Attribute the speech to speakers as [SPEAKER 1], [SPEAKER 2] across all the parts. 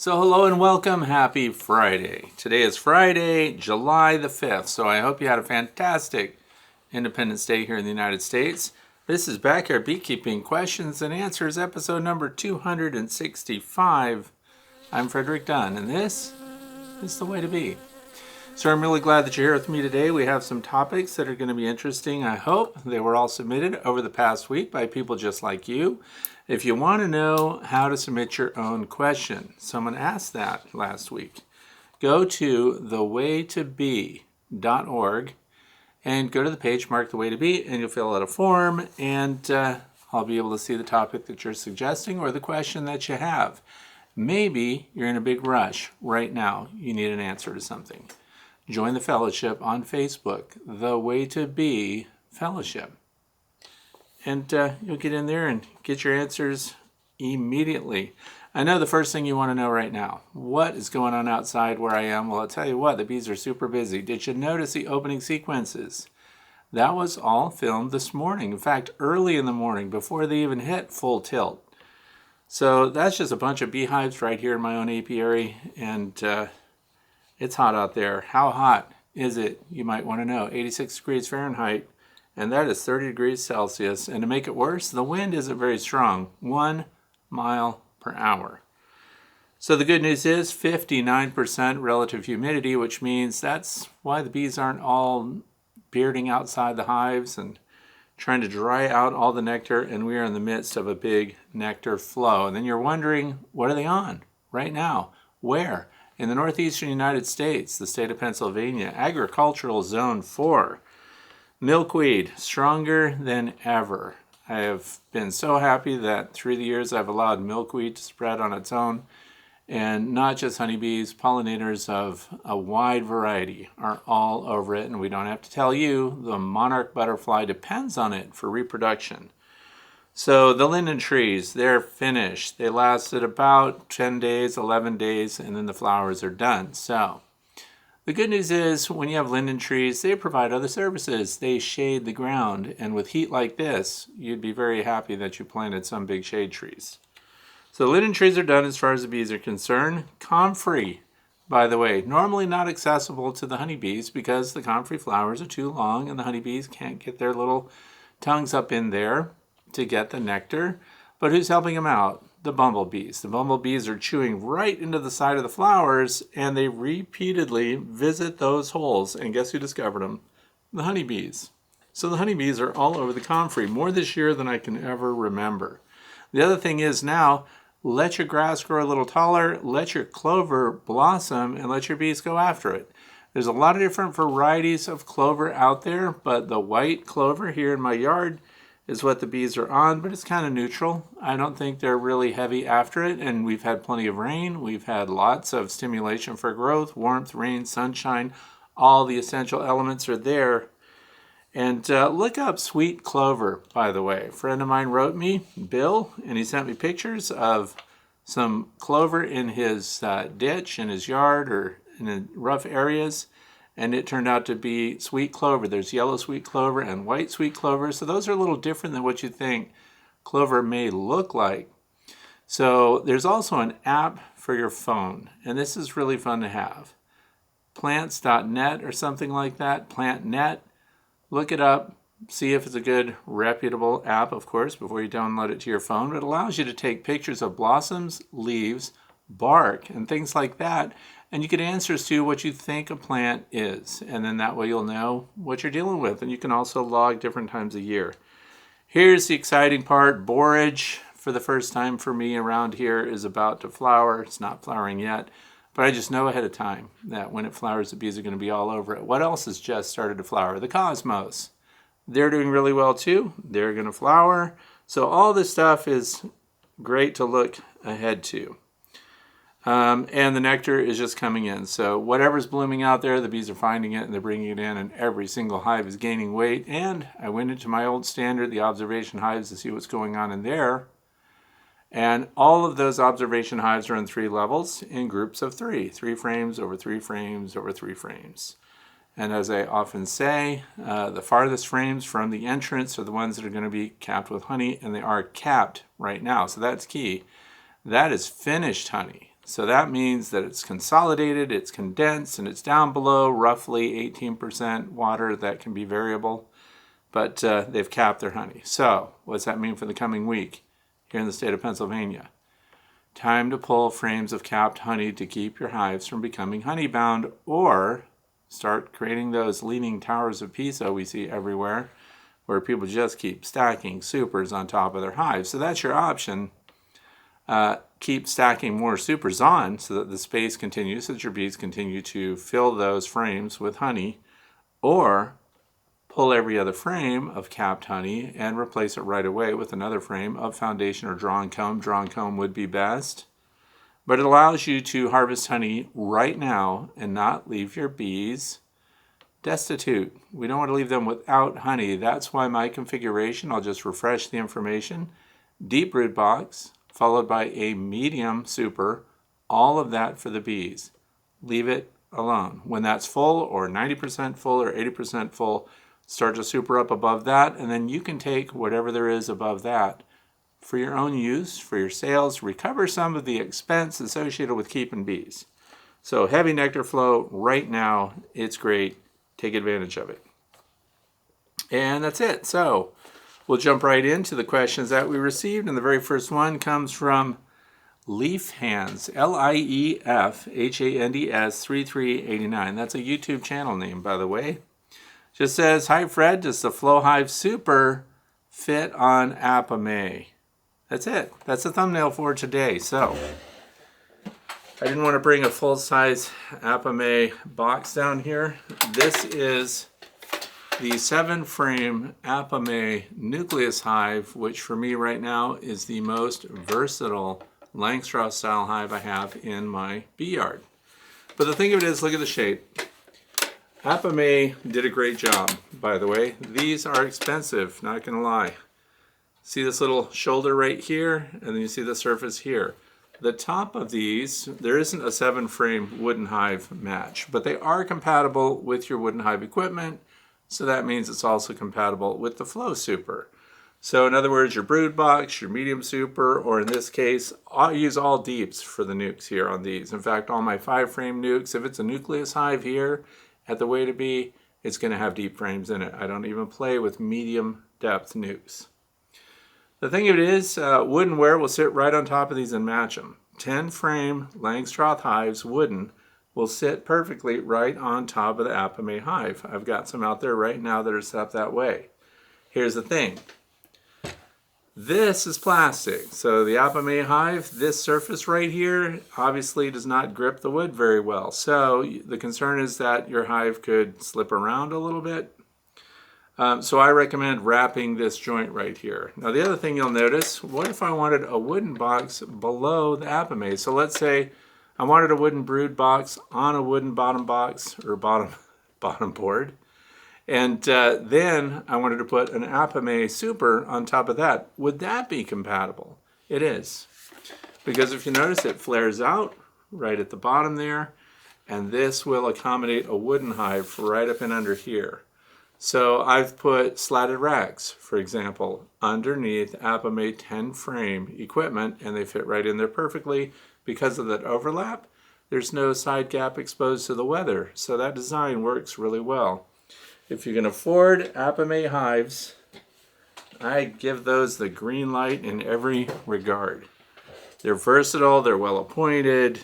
[SPEAKER 1] So hello and welcome. Happy Friday. Today is Friday, July the 5th. So I hope you had a fantastic Independence Day here in the United States. This is Backyard Beekeeping Questions and Answers, episode number 265. I'm Frederick Dunn, and this is the way to be. So I'm really glad that you're here with me today. We have some topics that are going to be interesting, I hope. They were all submitted over the past week by people just like you. If you want to know how to submit your own question, someone asked that last week, go to thewaytobe.org and go to the page marked The Way to Be, and you'll fill out a form, and I'll be able to see the topic that you're suggesting or the question that you have. Maybe you're in a big rush right now. You need an answer to something. Join the fellowship on Facebook, The Way to Be Fellowship. And you'll get in there and get your answers immediately. I know the first thing you want to know right now, what is going on outside where I am? Well, I'll tell you what, the bees are super busy. Did you notice the opening sequences? That was all filmed this morning. In fact, early in the morning, before they even hit full tilt. So that's just a bunch of beehives right here in my own apiary, and it's hot out there. How hot is it? You might want to know. 86 degrees Fahrenheit. And that is 30 degrees Celsius. And to make it worse, the wind isn't very strong, 1 mile per hour. So the good news is 59% relative humidity, which means that's why the bees aren't all bearding outside the hives and trying to dry out all the nectar, and we are in the midst of a big nectar flow. And then you're wondering, what are they on right now? Where? In the northeastern United States, the state of Pennsylvania, agricultural zone 4. Milkweed, stronger than ever. I have been so happy that through the years I've allowed milkweed to spread on its own, and not just honeybees, pollinators of a wide variety are all over it, and we don't have to tell you, the monarch butterfly depends on it for reproduction. So the linden trees, they're finished. They lasted about 10 days, 11 days, and then the flowers are done. So the good news is when you have linden trees, they provide other services. They shade the ground, and with heat like this, you'd be very happy that you planted some big shade trees. So linden trees are done as far as the bees are concerned. Comfrey, by the way, normally not accessible to the honeybees because the comfrey flowers are too long and the honeybees can't get their little tongues up in there to get the nectar. But who's helping them out? The bumblebees. The bumblebees are chewing right into the side of the flowers, and they repeatedly visit those holes. And guess who discovered them? The honeybees. So the honeybees are all over the comfrey, more this year than I can ever remember. The other thing is now, let your grass grow a little taller, let your clover blossom, and let your bees go after it. There's a lot of different varieties of clover out there, but the white clover here in my yard is what the bees are on, but it's kind of neutral. I don't think they're really heavy after it, and we've had plenty of rain. We've had lots of stimulation for growth, warmth, rain, sunshine. All the essential elements are there. And look up sweet clover, by the way. A friend of mine wrote me, Bill, and he sent me pictures of some clover in his ditch, in his yard, or in rough areas. And it turned out to be sweet clover. There's yellow sweet clover and white sweet clover. So those are a little different than what you think clover may look like. So there's also an app for your phone, and this is really fun to have. Plants.net or something like that, PlantNet. Look it up, see if it's a good, reputable app, of course, before you download it to your phone. It allows you to take pictures of blossoms, leaves, bark, and things like that, and you get answers to what you think a plant is, and then that way you'll know what you're dealing with, and you can also log different times of year. Here's the exciting part. Borage, for the first time for me around here, is about to flower. It's not flowering yet, but I just know ahead of time that when it flowers, the bees are going to be all over it. What else has just started to flower? The cosmos. They're doing really well too. They're going to flower. So all this stuff is great to look ahead to. And the nectar is just coming in. So whatever's blooming out there, the bees are finding it and they're bringing it in, and every single hive is gaining weight. And I went into my old standard, the observation hives, to see what's going on in there. And all of those observation hives are in 3 levels in groups of 3. 3 frames over 3 frames over 3 frames. And as I often say, the farthest frames from the entrance are the ones that are going to be capped with honey, and they are capped right now. So that's key. That is finished honey. So that means that it's consolidated, it's condensed, and it's down below roughly 18% water. That can be variable, but they've capped their honey. So what's that mean for the coming week here in the state of Pennsylvania? Time to pull frames of capped honey to keep your hives from becoming honey-bound, or start creating those leaning towers of Pisa we see everywhere, where people just keep stacking supers on top of their hives. So that's your option. Keep stacking more supers on so that the space continues, so that your bees continue to fill those frames with honey, or pull every other frame of capped honey and replace it right away with another frame of foundation or drawn comb. Drawn comb would be best, but it allows you to harvest honey right now and not leave your bees destitute. We don't want to leave them without honey. That's why my configuration, I'll just refresh the information, deep brood box, followed by a medium super, all of that for the bees. Leave it alone. When that's full, or 90% full, or 80% full, start to super up above that, and then you can take whatever there is above that for your own use, for your sales, recover some of the expense associated with keeping bees. So heavy nectar flow right now, it's great. Take advantage of it. And that's it. So we'll jump right into the questions that we received, and the very first one comes from Leaf Hands, LIEFHANDS 3389. That's a YouTube channel name, by the way. Just says, hi Fred, does the Flow Hive Super fit on Apamea? That's it. That's the thumbnail for today. So I didn't want to bring a full-size Apamea box down here. This is the 7-frame Apamea nucleus hive, which for me right now is the most versatile Langstroth style hive I have in my bee yard. But the thing of it is, look at the shape. Apamea did a great job, by the way. These are expensive, not gonna lie. See this little shoulder right here, and then you see the surface here. The top of these, there isn't a 7-frame wooden hive match, but they are compatible with your wooden hive equipment, so that means it's also compatible with the Flow Super. So in other words, your brood box, your medium super, or in this case, I'll use all deeps for the nukes here on these. In fact, all my 5-frame nukes, if it's a nucleus hive here at the way to be, it's going to have deep frames in it. I don't even play with medium depth nukes. The thing of it is, woodenware will sit right on top of these and match them. 10-frame Langstroth hives, wooden, will sit perfectly right on top of the Apamea hive. I've got some out there right now that are set up that way. Here's the thing. This is plastic. So the Apamea hive, this surface right here, obviously does not grip the wood very well. So the concern is that your hive could slip around a little bit. So I recommend wrapping this joint right here. Now the other thing you'll notice, what if I wanted a wooden box below the Apamea? So let's say I wanted a wooden brood box on a wooden bottom box, or bottom board. And then I wanted to put an Apamea super on top of that. Would that be compatible? It is. Because if you notice, it flares out right at the bottom there, and this will accommodate a wooden hive right up and under here. So I've put slatted racks, for example, underneath Apamea 10-frame equipment, and they fit right in there perfectly. Because of that overlap, there's no side gap exposed to the weather. So that design works really well. If you can afford Apamea hives, I give those the green light in every regard. They're versatile, they're well appointed,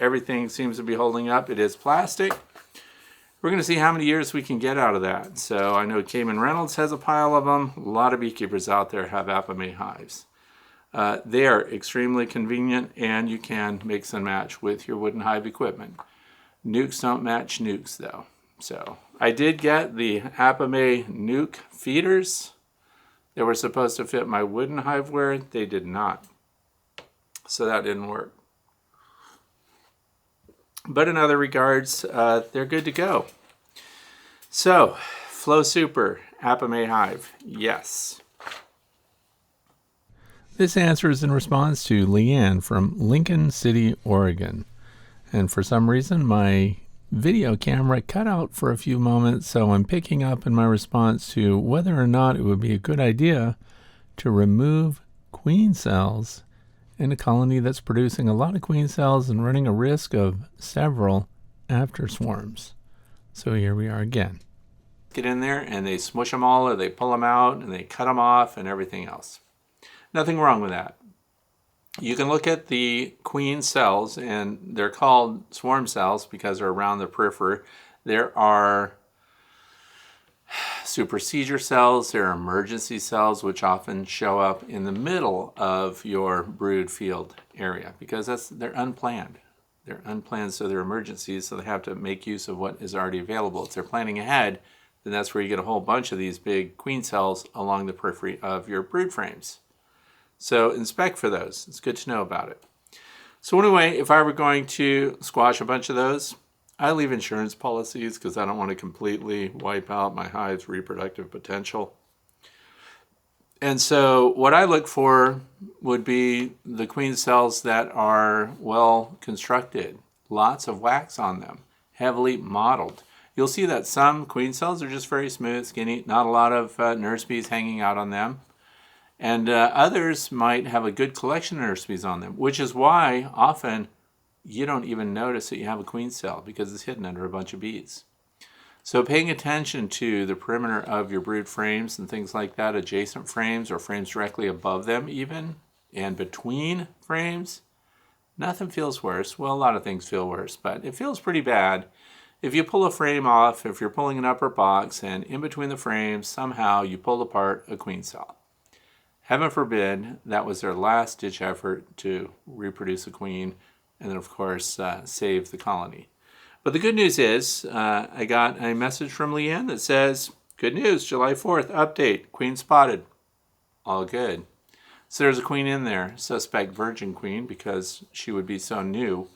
[SPEAKER 1] everything seems to be holding up. It is plastic. We're going to see how many years we can get out of that. So I know Cayman Reynolds has a pile of them. A lot of beekeepers out there have Apamea hives. They are extremely convenient, and you can mix and match with your wooden hive equipment. Nukes don't match nukes though. So I did get the Apamea nuke feeders. They were supposed to fit my wooden hiveware. They did not. So that didn't work. But in other regards, they're good to go. So, Flow Super, Apamea hive, yes. This answer is in response to Leanne from Lincoln City, Oregon. And for some reason, my video camera cut out for a few moments, so I'm picking up in my response to whether or not it would be a good idea to remove queen cells in a colony that's producing a lot of queen cells and running a risk of several after swarms. So here we are again. Get in there and they smush them all, or they pull them out and they cut them off and everything else. Nothing wrong with that. You can look at the queen cells, and they're called swarm cells because they're around the periphery. There are supersedure cells, there are emergency cells, which often show up in the middle of your brood field area because they're unplanned. They're unplanned, so they're emergencies, so they have to make use of what is already available. If they're planning ahead, then that's where you get a whole bunch of these big queen cells along the periphery of your brood frames. So inspect for those. It's good to know about it. So anyway, if I were going to squash a bunch of those, I leave insurance policies because I don't want to completely wipe out my hive's reproductive potential. And so what I look for would be the queen cells that are well constructed, lots of wax on them, heavily mottled. You'll see that some queen cells are just very smooth, skinny, not a lot of nurse bees hanging out on them. And others might have a good collection of nurse bees on them, which is why often you don't even notice that you have a queen cell because it's hidden under a bunch of bees. So paying attention to the perimeter of your brood frames and things like that, adjacent frames or frames directly above them even, and between frames, nothing feels worse. Well, a lot of things feel worse, but it feels pretty bad if you pull a frame off, if you're pulling an upper box, and in between the frames, somehow you pulled apart a queen cell. Heaven forbid that was their last-ditch effort to reproduce a queen and then, of course, save the colony. But the good news is I got a message from Leanne that says, good news, July 4th, update, queen spotted. All good. So there's a queen in there, suspect virgin queen, because she would be so new.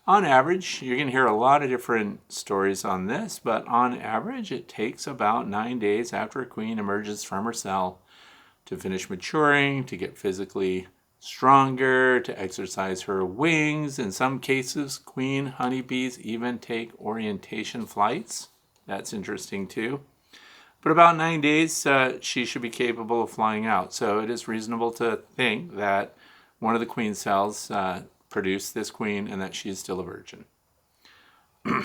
[SPEAKER 1] On average, you're going to hear a lot of different stories on this, but on average, it takes about 9 days after a queen emerges from her cell to finish maturing, to get physically stronger, to exercise her wings. In some cases, queen honeybees even take orientation flights. That's interesting too. But about 9 days, she should be capable of flying out. So it is reasonable to think that one of the queen cells produced this queen and that she is still a virgin.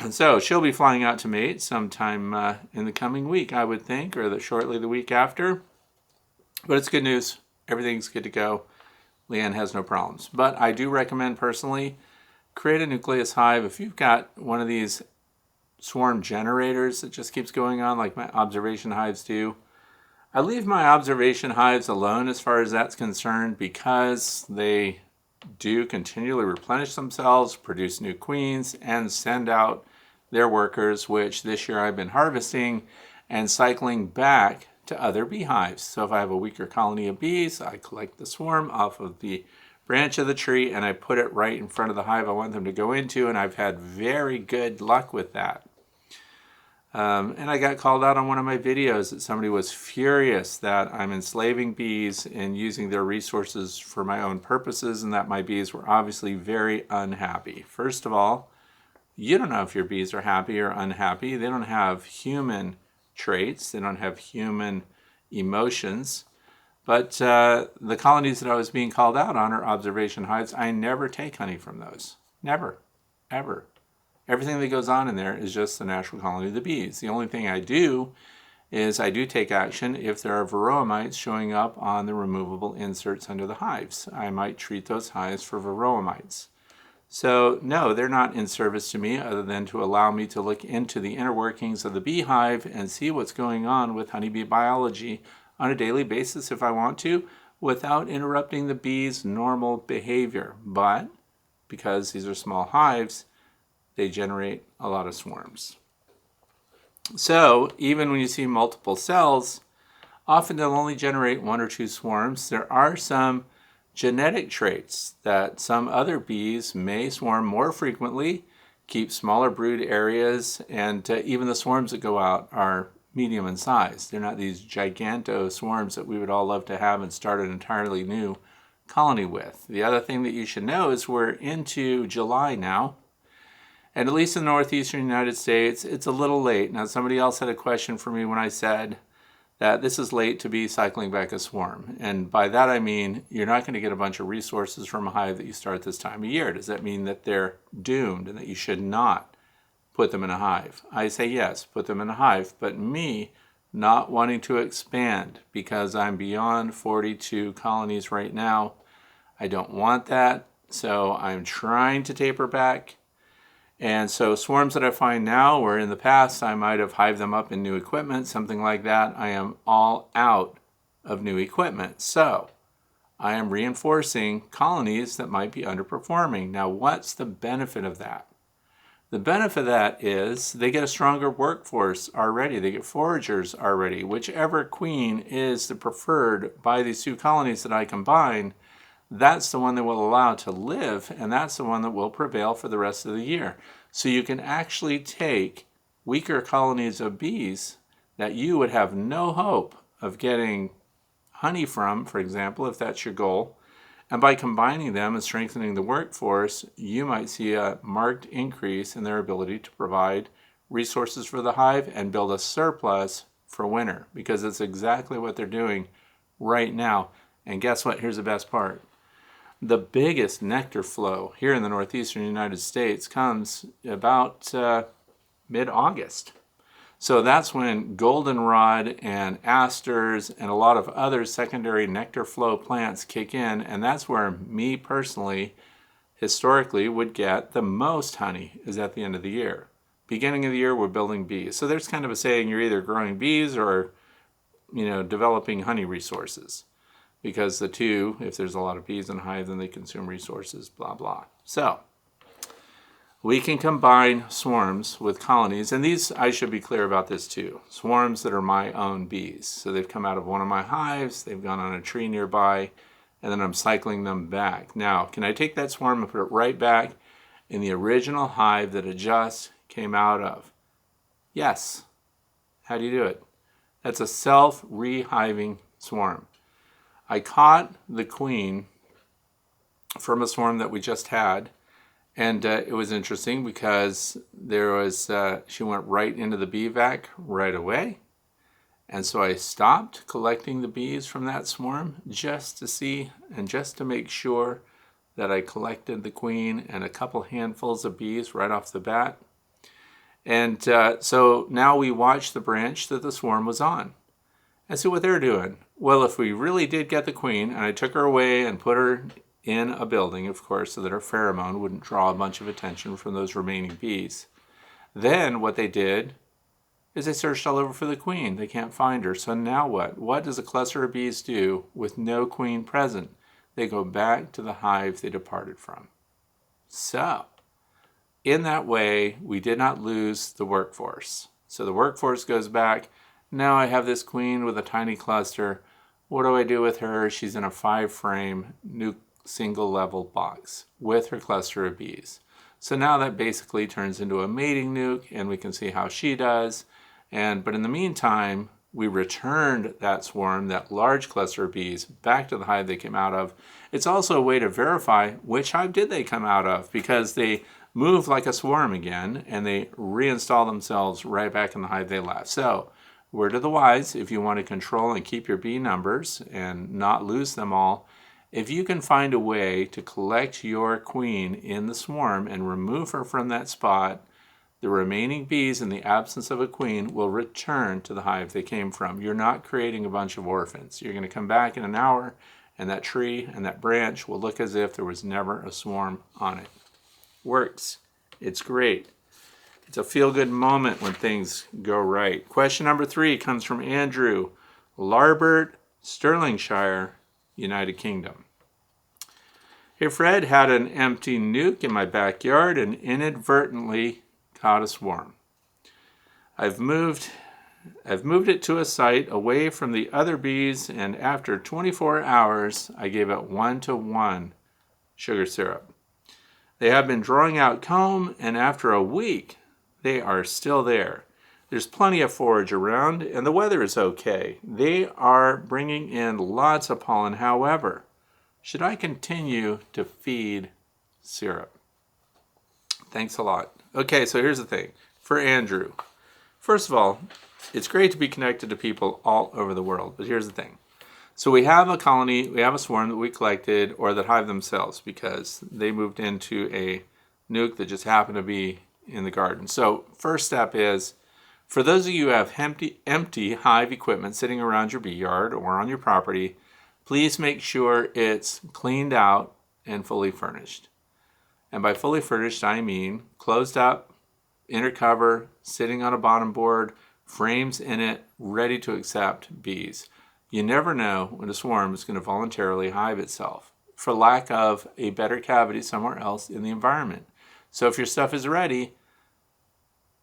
[SPEAKER 1] So she'll be flying out to mate sometime in the coming week, I would think, or shortly the week after. But it's good news. Everything's good to go. Leanne has no problems. But I do recommend personally, create a nucleus hive. If you've got one of these swarm generators that just keeps going on like my observation hives do, I leave my observation hives alone as far as that's concerned because they do continually replenish themselves, produce new queens, and send out their workers, which this year I've been harvesting and cycling back to other beehives. So if I have a weaker colony of bees, I collect the swarm off of the branch of the tree and I put it right in front of the hive I want them to go into, and I've had very good luck with that. And I got called out on one of my videos that somebody was furious that I'm enslaving bees and using their resources for my own purposes, and that my bees were obviously very unhappy. First of all, you don't know if your bees are happy or unhappy. They don't have human traits. They don't have human emotions. But the colonies that I was being called out on are observation hives. I never take honey from those. Never. Ever. Everything that goes on in there is just the natural colony of the bees. The only thing I do is I do take action if there are varroa mites showing up on the removable inserts under the hives. I might treat those hives for varroa mites. So no, they're not in service to me other than to allow me to look into the inner workings of the beehive and see what's going on with honeybee biology on a daily basis if I want to, without interrupting the bees' normal behavior. But because these are small hives, they generate a lot of swarms. So even when you see multiple cells, often they'll only generate 1 or 2 swarms. There are some genetic traits that some other bees may swarm more frequently, keep smaller brood areas, and even the swarms that go out are medium in size. They're not these giganto swarms that we would all love to have and start an entirely new colony with. The other thing that you should know is we're into July now, and at least in the northeastern United States, it's a little late. Now, somebody else had a question for me when I said that this is late to be cycling back a swarm. And by that I mean you're not going to get a bunch of resources from a hive that you start this time of year. Does that mean that they're doomed and that you should not put them in a hive? I say yes, put them in a hive, but me not wanting to expand because I'm beyond 42 colonies right now, I don't want that, so I'm trying to taper back. And so swarms that I find now, where in the past I might have hived them up in new equipment, something like that, I am all out of new equipment. So I am reinforcing colonies that might be underperforming. Now, what's the benefit of that? The benefit of that is they get a stronger workforce already. They get foragers already. Whichever queen is the preferred by these two colonies that I combine, that's the one that will allow to live, and that's the one that will prevail for the rest of the year. So you can actually take weaker colonies of bees that you would have no hope of getting honey from, for example, if that's your goal, and by combining them and strengthening the workforce, you might see a marked increase in their ability to provide resources for the hive and build a surplus for winter, because it's exactly what they're doing right now. And guess what? Here's the best part. The biggest nectar flow here in the northeastern United States comes about mid-August. So that's when goldenrod and asters and a lot of other secondary nectar flow plants kick in, and that's where me personally, historically, would get the most honey, is at the end of the year. Beginning of the year, we're building bees. So there's kind of a saying, you're either growing bees or, developing honey resources. Because the two, if there's a lot of bees in a hive, then they consume resources, blah, blah. So we can combine swarms with colonies, and these, I should be clear about this too, swarms that are my own bees. So they've come out of one of my hives, they've gone on a tree nearby, and then I'm cycling them back. Now, can I take that swarm and put it right back in the original hive that it just came out of? Yes. How do you do it? That's a self-rehiving swarm. I caught the queen from a swarm that we just had, and it was interesting because she went right into the bee vac right away. And so I stopped collecting the bees from that swarm just to see and just to make sure that I collected the queen and a couple handfuls of bees right off the bat. And so now we watch the branch that the swarm was on and see what they're doing. Well, if we really did get the queen, and I took her away and put her in a building, of course, so that her pheromone wouldn't draw a bunch of attention from those remaining bees, then what they did is they searched all over for the queen. They can't find her. So now what? What does a cluster of bees do with no queen present? They go back to the hive they departed from. So, in that way, we did not lose the workforce. So the workforce goes back. Now I have this queen with a tiny cluster. What do I do with her? She's in a 5-frame nuke single level box with her cluster of bees. So now that basically turns into a mating nuke, and we can see how she does. But in the meantime, we returned that swarm, that large cluster of bees, back to the hive they came out of. It's also a way to verify which hive did they come out of, because they move like a swarm again, and they reinstall themselves right back in the hive they left. So, word of the wise, if you want to control and keep your bee numbers and not lose them all, if you can find a way to collect your queen in the swarm and remove her from that spot, the remaining bees in the absence of a queen will return to the hive they came from. You're not creating a bunch of orphans. You're going to come back in an hour, and that tree and that branch will look as if there was never a swarm on it. Works. It's great. It's a feel-good moment when things go right. Question number 3 comes from Andrew, Larbert, Stirlingshire, United Kingdom. Hey Fred, had an empty nuke in my backyard and inadvertently caught a swarm. I've moved it to a site away from the other bees, and after 24 hours, I gave it 1-to-1 sugar syrup. They have been drawing out comb, and after a week, they are still there. There's plenty of forage around, and the weather is okay. They are bringing in lots of pollen. However, should I continue to feed syrup? Thanks a lot. Okay, so here's the thing. For Andrew, first of all, It's great to be connected to people all over the world, but here's the thing. So we have a colony, we have a swarm that we collected, or that hive themselves because they moved into a nuke that just happened to be in the garden. So first step is, for those of you who have empty hive equipment sitting around your bee yard or on your property, please make sure it's cleaned out and fully furnished. And by fully furnished, I mean closed up, inner cover, sitting on a bottom board, frames in it, ready to accept bees. You never know when a swarm is going to voluntarily hive itself for lack of a better cavity somewhere else in the environment. So if your stuff is ready,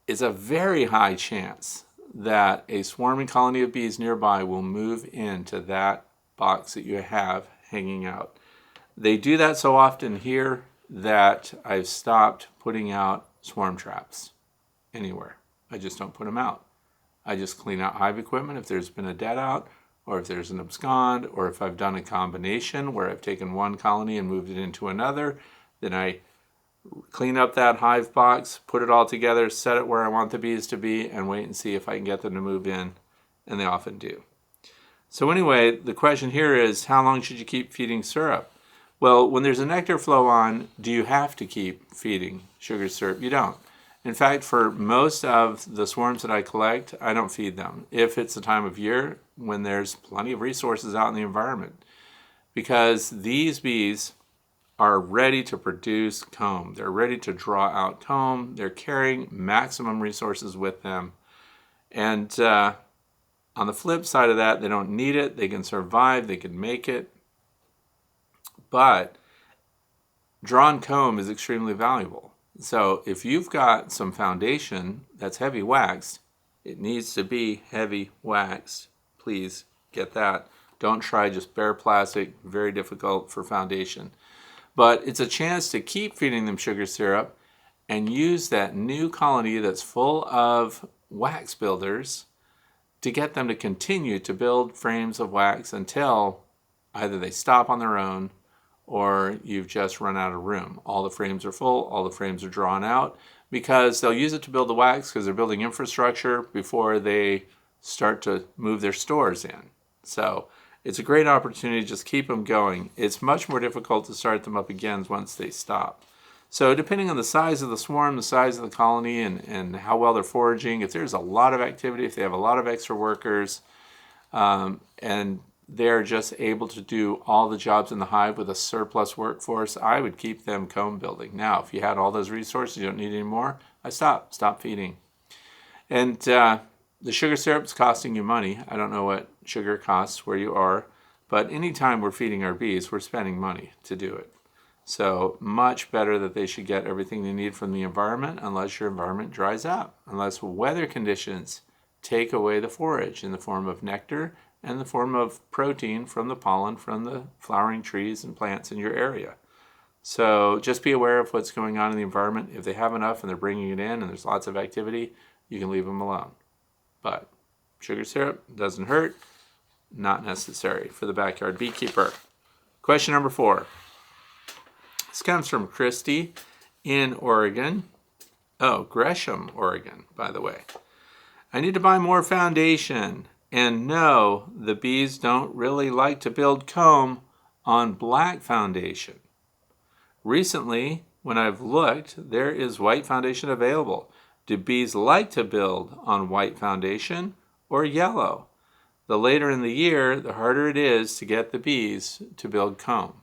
[SPEAKER 1] it's a very high chance that a swarming colony of bees nearby will move into that box that you have hanging out. They do that so often here that I've stopped putting out swarm traps anywhere. I just don't put them out. I just clean out hive equipment if there's been a dead out, or if there's an abscond, or if I've done a combination where I've taken one colony and moved it into another, then I clean up that hive box, put it all together, set it where I want the bees to be, and wait and see if I can get them to move in, and they often do. So anyway, the question here is, how long should you keep feeding syrup? Well, when there's a nectar flow on, do you have to keep feeding sugar syrup? You don't. In fact, for most of the swarms that I collect, I don't feed them if it's the time of year when there's plenty of resources out in the environment, because these bees are ready to produce comb. They're ready to draw out comb. They're carrying maximum resources with them. And on the flip side of that, they don't need it. They can survive. They can make it. But drawn comb is extremely valuable. So if you've got some foundation that's heavy waxed, it needs to be heavy waxed. Please get that. Don't try just bare plastic, very difficult for foundation. But it's a chance to keep feeding them sugar syrup and use that new colony that's full of wax builders to get them to continue to build frames of wax until either they stop on their own or you've just run out of room. All the frames are full, all the frames are drawn out, because they'll use it to build the wax because they're building infrastructure before they start to move their stores in. So it's a great opportunity to just keep them going. It's much more difficult to start them up again once they stop. So depending on the size of the swarm, the size of the colony, and how well they're foraging, if there's a lot of activity, if they have a lot of extra workers, and they're just able to do all the jobs in the hive with a surplus workforce, I would keep them comb building. Now, if you had all those resources, you don't need any more, I stop feeding. And the sugar syrup's costing you money. I don't know what sugar costs where you are, but anytime we're feeding our bees, we're spending money to do it. So much better that they should get everything they need from the environment, unless your environment dries up, unless weather conditions take away the forage in the form of nectar and the form of protein from the pollen from the flowering trees and plants in your area. So just be aware of what's going on in the environment. If they have enough and they're bringing it in and there's lots of activity, you can leave them alone. But sugar syrup doesn't hurt, not necessary for the backyard beekeeper. Question number 4. This comes from Christy in Oregon. Oh, Gresham, Oregon, by the way. I need to buy more foundation. And no, the bees don't really like to build comb on black foundation. Recently, when I've looked, there is white foundation available. Do bees like to build on white foundation or yellow? The later in the year, the harder it is to get the bees to build comb.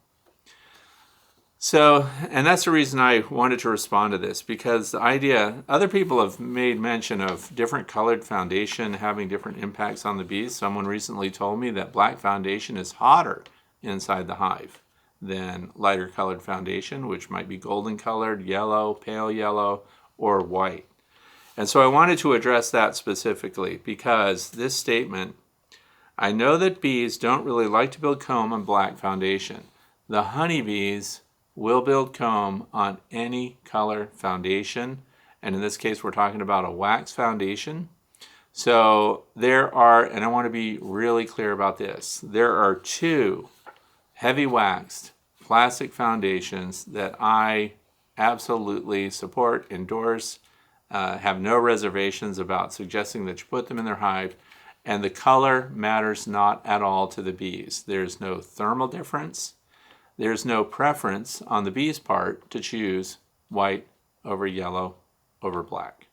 [SPEAKER 1] So, and that's the reason I wanted to respond to this, because the idea, other people have made mention of different colored foundation having different impacts on the bees. Someone recently told me that black foundation is hotter inside the hive than lighter colored foundation, which might be golden colored, yellow, pale yellow, or white. And so I wanted to address that specifically because this statement, I know that bees don't really like to build comb on black foundation. The honeybees will build comb on any color foundation, and in this case we're talking about a wax foundation. So there are, and I want to be really clear about this, there are 2 heavy waxed plastic foundations that I absolutely support, endorse, have no reservations about suggesting that you put them in their hive. And the color matters not at all to the bees. There's no thermal difference. There's no preference on the bee's part to choose white over yellow over black.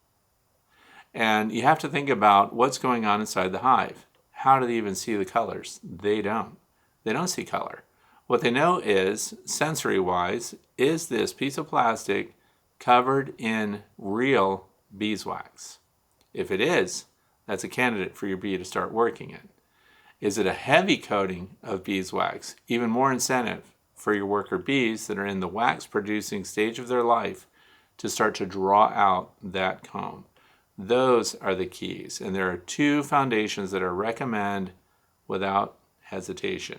[SPEAKER 1] And you have to think about what's going on inside the hive. How do they even see the colors? They don't. They don't see color. What they know is, sensory-wise, is this piece of plastic covered in real beeswax? If it is, that's a candidate for your bee to start working in. Is it a heavy coating of beeswax? Even more incentive for your worker bees that are in the wax-producing stage of their life to start to draw out that comb. Those are the keys. And there are 2 foundations that I recommend without hesitation.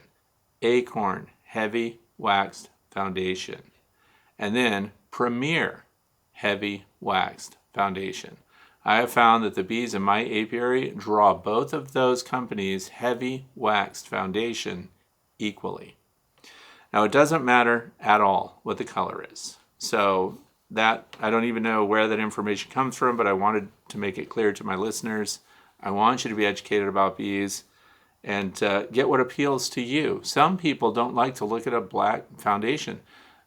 [SPEAKER 1] Acorn Heavy Waxed Foundation. And then Premier Heavy Waxed Foundation. I have found that the bees in my apiary draw both of those companies' heavy waxed foundation equally. Now, it doesn't matter at all what the color is. So that, I don't even know where that information comes from, but I wanted to make it clear to my listeners. I want you to be educated about bees and get what appeals to you. Some people don't like to look at a black foundation.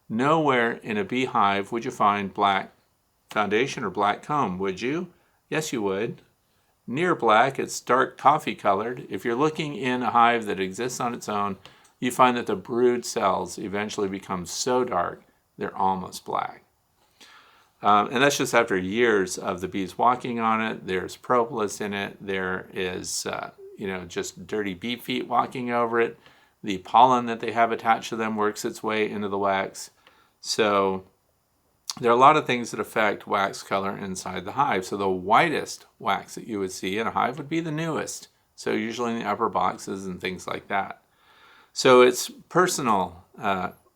[SPEAKER 1] Nowhere in a beehive would you find black foundation or black comb, would you? Yes, you would. Near black, it's dark coffee colored. If you're looking in a hive that exists on its own, you find that the brood cells eventually become so dark, they're almost black. And that's just after years of the bees walking on it. There's propolis in it. There is, just dirty bee feet walking over it. The pollen that they have attached to them works its way into the wax. So there are a lot of things that affect wax color inside the hive. So the whitest wax that you would see in a hive would be the newest. So usually in the upper boxes and things like that. So it's personal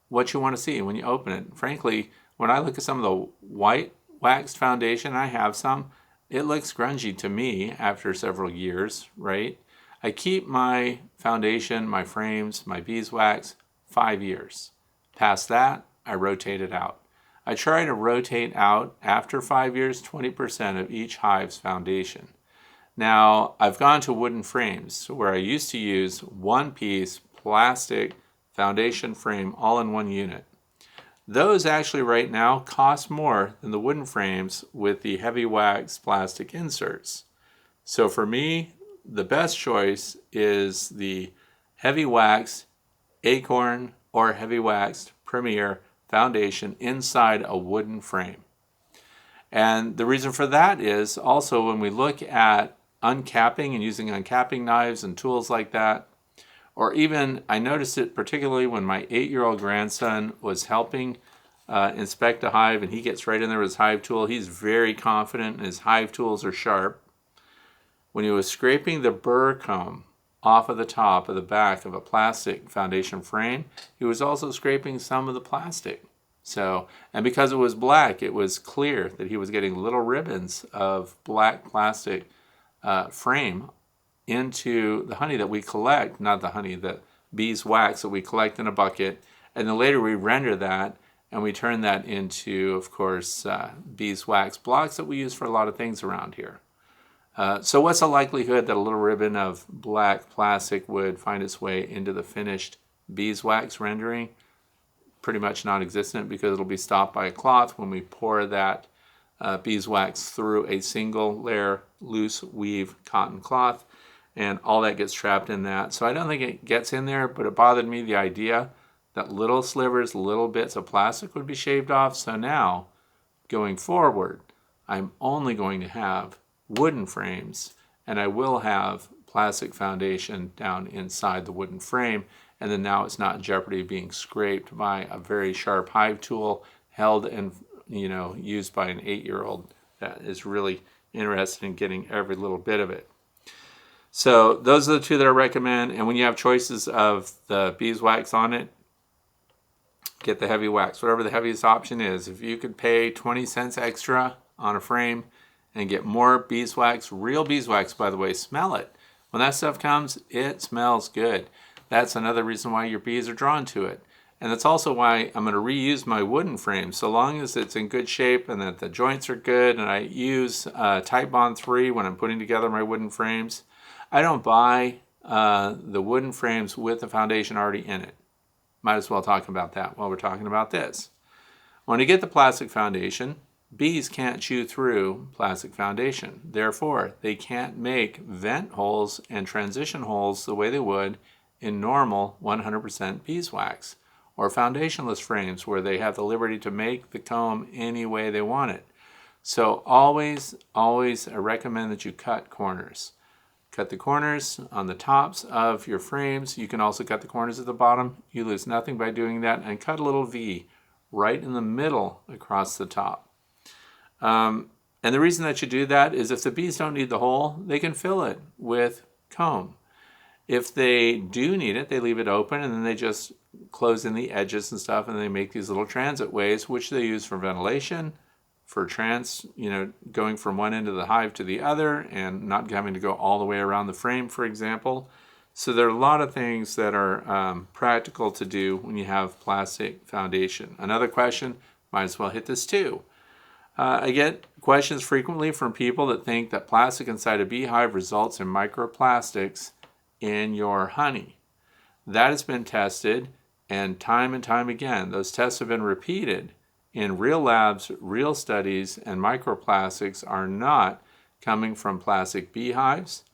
[SPEAKER 1] what you want to see when you open it. Frankly, when I look at some of the white waxed foundation, I have some, it looks grungy to me after several years, right? I keep my foundation, my frames, my beeswax 5 years. Past that, I rotate it out. I try to rotate out after 5 years 20% of each hive's foundation. Now, I've gone to wooden frames where I used to use one piece plastic foundation frame all in one unit. Those actually right now cost more than the wooden frames with the heavy wax plastic inserts. So for me, the best choice is the heavy wax Acorn or heavy waxed Premier foundation inside a wooden frame. And the reason for that is also when we look at uncapping and using uncapping knives and tools like that, or even I noticed it particularly when my 8-year-old grandson was helping inspect a hive, and he gets right in there with his hive tool. He's very confident and his hive tools are sharp. When he was scraping the burr comb off of the top of the back of a plastic foundation frame, he was also scraping some of the plastic. So, and because it was black, it was clear that he was getting little ribbons of black plastic frame into the honey that we collect, not the honey, the beeswax that we collect in a bucket, and then later we render that and we turn that into, of course, beeswax blocks that we use for a lot of things around here. So what's the likelihood that a little ribbon of black plastic would find its way into the finished beeswax rendering? Pretty much non-existent, because it'll be stopped by a cloth when we pour that beeswax through a single layer loose weave cotton cloth, and all that gets trapped in that. So I don't think it gets in there, but it bothered me, the idea that little slivers, little bits of plastic would be shaved off. So now, going forward, I'm only going to have wooden frames, and I will have plastic foundation down inside the wooden frame, and then now it's not in jeopardy of being scraped by a very sharp hive tool held and used by an 8-year-old that is really interested in getting every little bit of it. So those are the two that I recommend, and when you have choices of the beeswax on it, get the heavy wax, whatever the heaviest option is. If you could pay 20 cents extra on a frame and get more beeswax, real beeswax, by the way, smell it. When that stuff comes, it smells good. That's another reason why your bees are drawn to it. And that's also why I'm going to reuse my wooden frame. So long as it's in good shape and that the joints are good, and I use Titebond 3 when I'm putting together my wooden frames. I don't buy the wooden frames with the foundation already in it. Might as well talk about that while we're talking about this. When you get the plastic foundation, bees can't chew through plastic foundation. Therefore, they can't make vent holes and transition holes the way they would in normal 100% beeswax or foundationless frames where they have the liberty to make the comb any way they want it. So always I recommend that you cut corners. Cut the corners on the tops of your frames. You can also cut the corners at the bottom. You lose nothing by doing that. And cut a little V right in the middle across the top. And the reason that you do that is if the bees don't need the hole, they can fill it with comb. If they do need it, they leave it open and then they just close in the edges and stuff, and they make these little transit ways, which they use for ventilation, for going from one end of the hive to the other and not having to go all the way around the frame, for example. So there are a lot of things that are practical to do when you have plastic foundation. Another question, might as well hit this too. I get questions frequently from people that think that plastic inside a beehive results in microplastics in your honey. That has been tested, and time again, those tests have been repeated in real labs, real studies, and microplastics are not coming from plastic beehives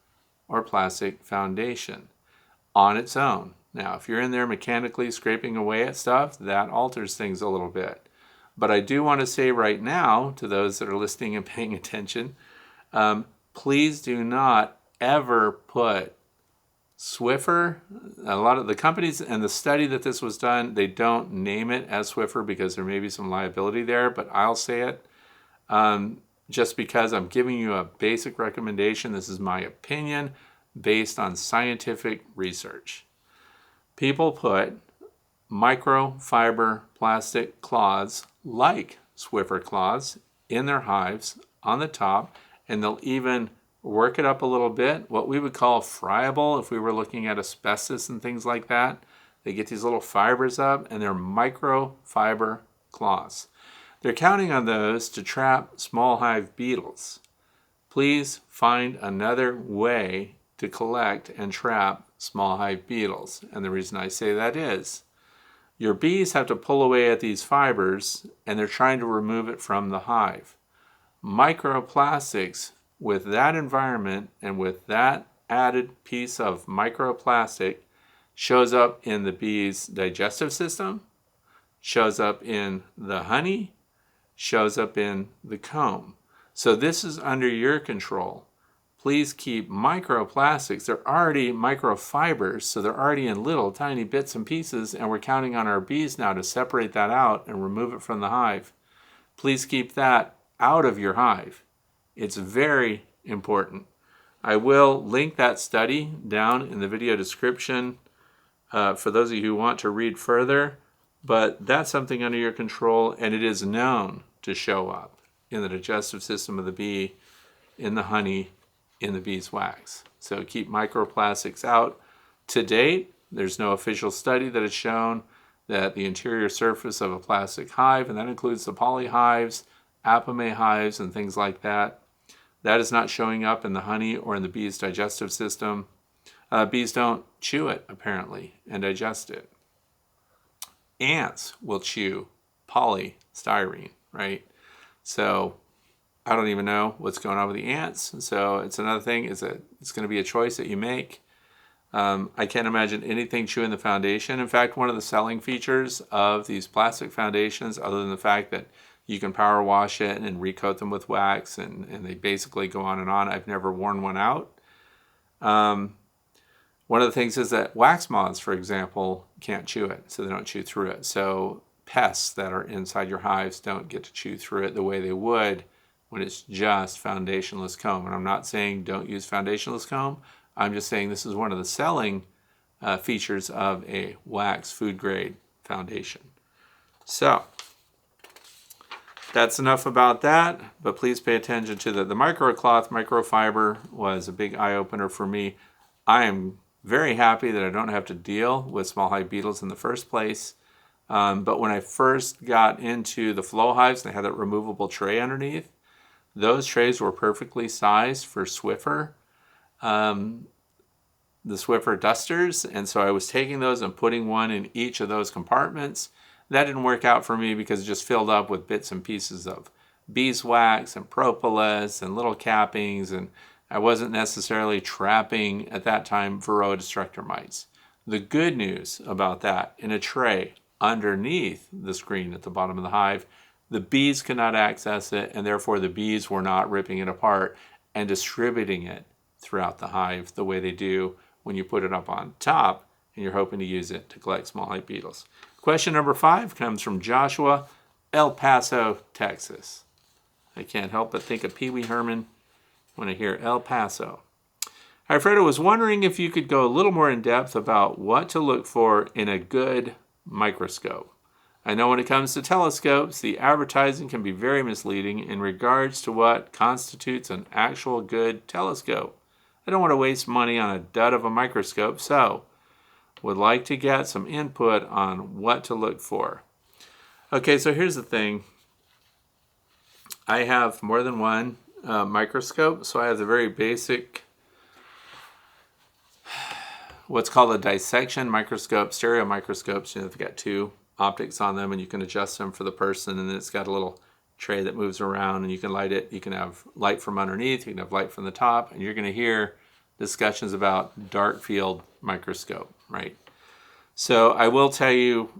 [SPEAKER 1] or plastic foundation on its own. Now, if you're in there mechanically scraping away at stuff, that alters things a little bit. But I do want to say right now to those that are listening and paying attention, please do not ever put Swiffer. A lot of the companies and the study that this was done, they don't name it as Swiffer because there may be some liability there, but I'll say it just because I'm giving you a basic recommendation. This is my opinion based on scientific research. People put microfiber plastic cloths like Swiffer cloths in their hives on the top, and they'll even work it up a little bit, what we would call friable if we were looking at asbestos and things like that. They get these little fibers up, and they're microfiber cloths. They're counting on those to trap small hive beetles. Please find another way to collect and trap small hive beetles. And the reason I say that is your bees have to pull away at these fibers, and they're trying to remove it from the hive. Microplastics with that environment and with that added piece of microplastic shows up in the bee's digestive system, shows up in the honey, shows up in the comb. So this is under your control. Please keep microplastics. They're already microfibers, so they're already in little tiny bits and pieces, and we're counting on our bees now to separate that out and remove it from the hive. Please keep that out of your hive. It's very important. I will link that study down in the video description for those of you who want to read further, but that's something under your control, and it is known to show up in the digestive system of the bee, in the honey, in the beeswax. So keep microplastics out. To date, there's no official study that has shown that the interior surface of a plastic hive, and that includes the polyhives, apame hives, and things like that, that is not showing up in the honey or in the bee's digestive system. Bees don't chew it, apparently, and digest it. Ants will chew polystyrene, right? So I don't even know what's going on with the ants. So it's another thing, it's going to be a choice that you make. I can't imagine anything chewing the foundation. In fact, one of the selling features of these plastic foundations, other than the fact that you can power wash it and recoat them with wax, and they basically go on and on. I've never worn one out. One of the things is that wax moths, for example, can't chew it, so they don't chew through it. So pests that are inside your hives don't get to chew through it the way they would when it's just foundationless comb. And I'm not saying don't use foundationless comb. I'm just saying this is one of the selling features of a wax food grade foundation. So that's enough about that, but please pay attention to the microcloth, microfiber was a big eye-opener for me. I am very happy that I don't have to deal with small hive beetles in the first place. But when I first got into the flow hives, they had that removable tray underneath. Those trays were perfectly sized for Swiffer, the Swiffer dusters, and so I was taking those and putting one in each of those compartments. That didn't work out for me because it just filled up with bits and pieces of beeswax and propolis and little cappings, and I wasn't necessarily trapping at that time Varroa destructor mites. The good news about that, in a tray underneath the screen at the bottom of the hive, the bees could not access it, and therefore the bees were not ripping it apart and distributing it throughout the hive the way they do when you put it up on top and you're hoping to use it to collect small hive beetles. Question number 5 comes from Joshua, El Paso, Texas. I can't help but think of Pee Wee Herman when I hear El Paso. Hi, Fredo, was wondering if you could go a little more in depth about what to look for in a good microscope. I know when it comes to telescopes, the advertising can be very misleading in regards to what constitutes an actual good telescope. I don't want to waste money on a dud of a microscope, so would like to get some input on what to look for. Okay, so here's the thing. I have more than one microscope, so I have the very basic, what's called a dissection microscope, stereo microscopes. You know, they've got 2 optics on them, and you can adjust them for the person, and then it's got a little tray that moves around, and you can light it. You can have light from underneath, you can have light from the top, and you're going to hear discussions about dark field microscope, right? So I will tell you,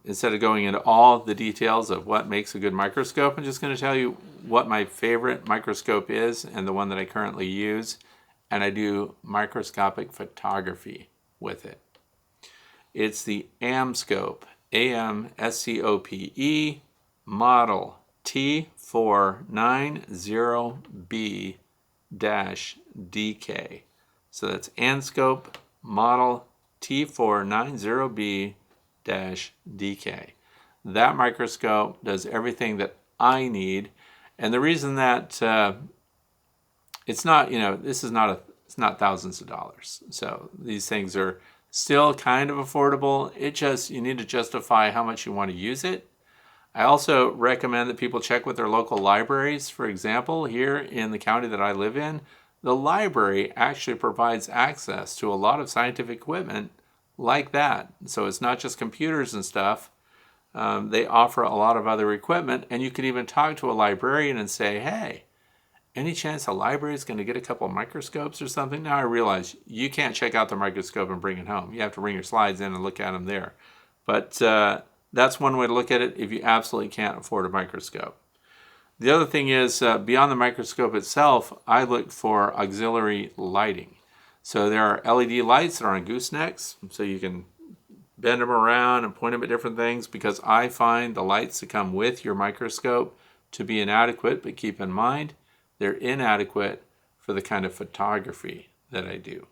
[SPEAKER 1] instead of going into all the details of what makes a good microscope, I'm just going to tell you what my favorite microscope is and the one that I currently use, and I do microscopic photography with it. It's the AmScope, AmScope model T490B-DK. So that's AmScope model T490B-DK. That microscope does everything that I need, and the reason that it's not, this is not it's not thousands of dollars. So these things are still kind of affordable. You need to justify how much you want to use it. I also recommend that people check with their local libraries. For example, here in the county that I live in, the library actually provides access to a lot of scientific equipment like that. So it's not just computers and stuff. They offer a lot of other equipment, and you can even talk to a librarian and say, hey, any chance the library is going to get a couple of microscopes or something? Now I realize you can't check out the microscope and bring it home. You have to bring your slides in and look at them there. But that's one way to look at it if you absolutely can't afford a microscope. The other thing is, beyond the microscope itself, I look for auxiliary lighting. So there are LED lights that are on goosenecks, so you can bend them around and point them at different things, because I find the lights that come with your microscope to be inadequate, but keep in mind, they're inadequate for the kind of photography that I do.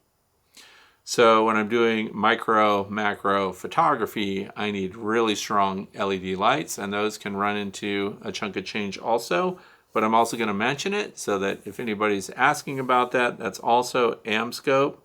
[SPEAKER 1] So when I'm doing micro, macro photography, I need really strong LED lights, and those can run into a chunk of change also. But I'm also going to mention it so that if anybody's asking about that, that's also AmScope.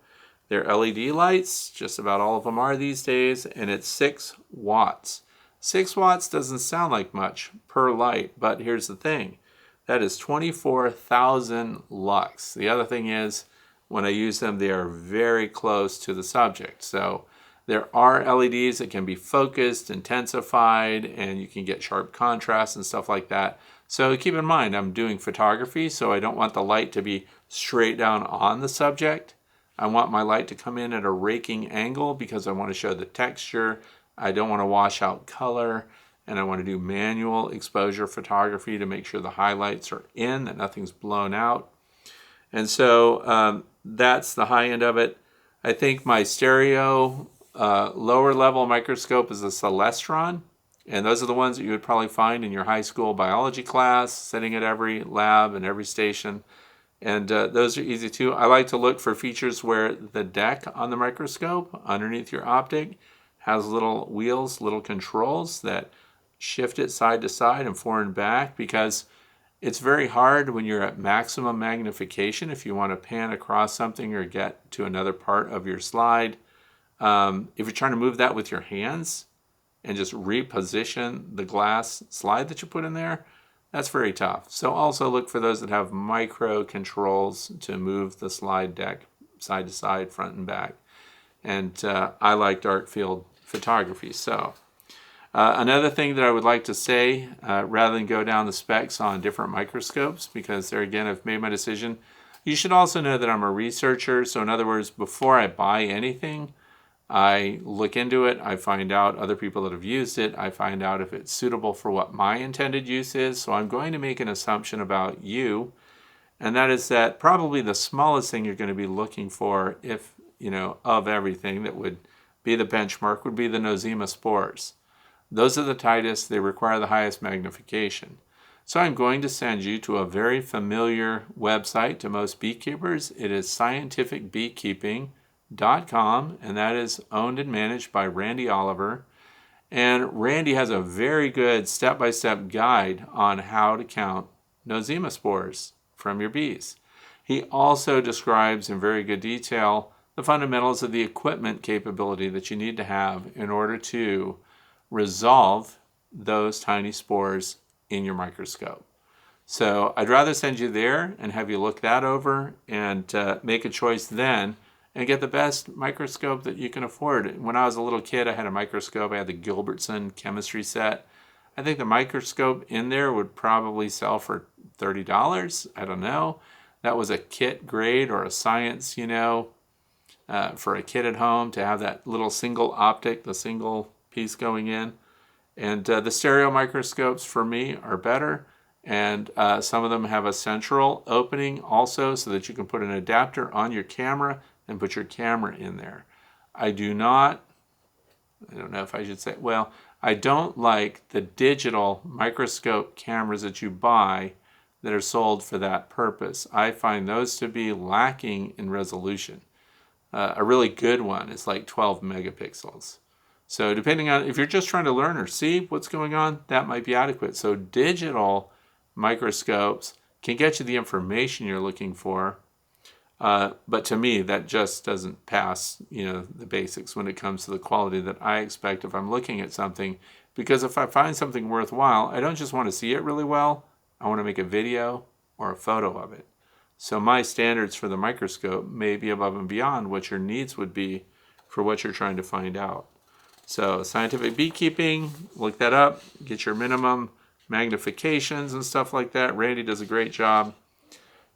[SPEAKER 1] They're LED lights, just about all of them are these days, and it's 6 watts. 6 watts doesn't sound like much per light, but here's the thing. That is 24,000 lux. The other thing is, when I use them, they are very close to the subject. So there are LEDs that can be focused, intensified, and you can get sharp contrast and stuff like that. So keep in mind, I'm doing photography, so I don't want the light to be straight down on the subject. I want my light to come in at a raking angle because I want to show the texture. I don't want to wash out color. And I want to do manual exposure photography to make sure the highlights are in, that nothing's blown out. And so that's the high end of it. I think my stereo lower level microscope is a Celestron. And those are the ones that you would probably find in your high school biology class, sitting at every lab and every station. And those are easy too. I like to look for features where the deck on the microscope underneath your optic has little wheels, little controls that shift it side to side and forward and back, because it's very hard when you're at maximum magnification if you want to pan across something or get to another part of your slide. If you're trying to move that with your hands, and just reposition the glass slide that you put in there, that's very tough. So also look for those that have micro controls to move the slide deck side to side, front and back. And I like dark field photography. So another thing that I would like to say, rather than go down the specs on different microscopes, because there again I've made my decision, you should also know that I'm a researcher. So in other words, before I buy anything, I look into it, I find out other people that have used it, I find out if it's suitable for what my intended use is. So I'm going to make an assumption about you, and that is that probably the smallest thing you're going to be looking for, if of everything that would be the benchmark, would be the Nosema spores. Those are the tightest, they require the highest magnification. So I'm going to send you to a very familiar website to most beekeepers. It is scientificbeekeeping.com, and that is owned and managed by Randy Oliver. And Randy has a very good step-by-step guide on how to count Nosema spores from your bees. He also describes in very good detail the fundamentals of the equipment capability that you need to have in order to resolve those tiny spores in your microscope. So I'd rather send you there and have you look that over and make a choice then and get the best microscope that you can afford. When I was a little kid, I had a microscope. I had the Gilbertson chemistry set. I think the microscope in there would probably sell for $30. I don't know. That was a kit grade or a science, for a kid at home to have that little single optic, the single piece going in. And the stereo microscopes for me are better. And some of them have a central opening also so that you can put an adapter on your camera and put your camera in there. I don't know if I should say, I don't like the digital microscope cameras that you buy that are sold for that purpose. I find those to be lacking in resolution. A really good one is like 12 megapixels. So depending on if you're just trying to learn or see what's going on, that might be adequate. So digital microscopes can get you the information you're looking for, but to me that just doesn't pass the basics when it comes to the quality that I expect if I'm looking at something. Because if I find something worthwhile, I don't just want to see it really well, I want to make a video or a photo of it. So my standards for the microscope may be above and beyond what your needs would be for what you're trying to find out. So Scientific Beekeeping, look that up, get your minimum magnifications and stuff like that. Randy does a great job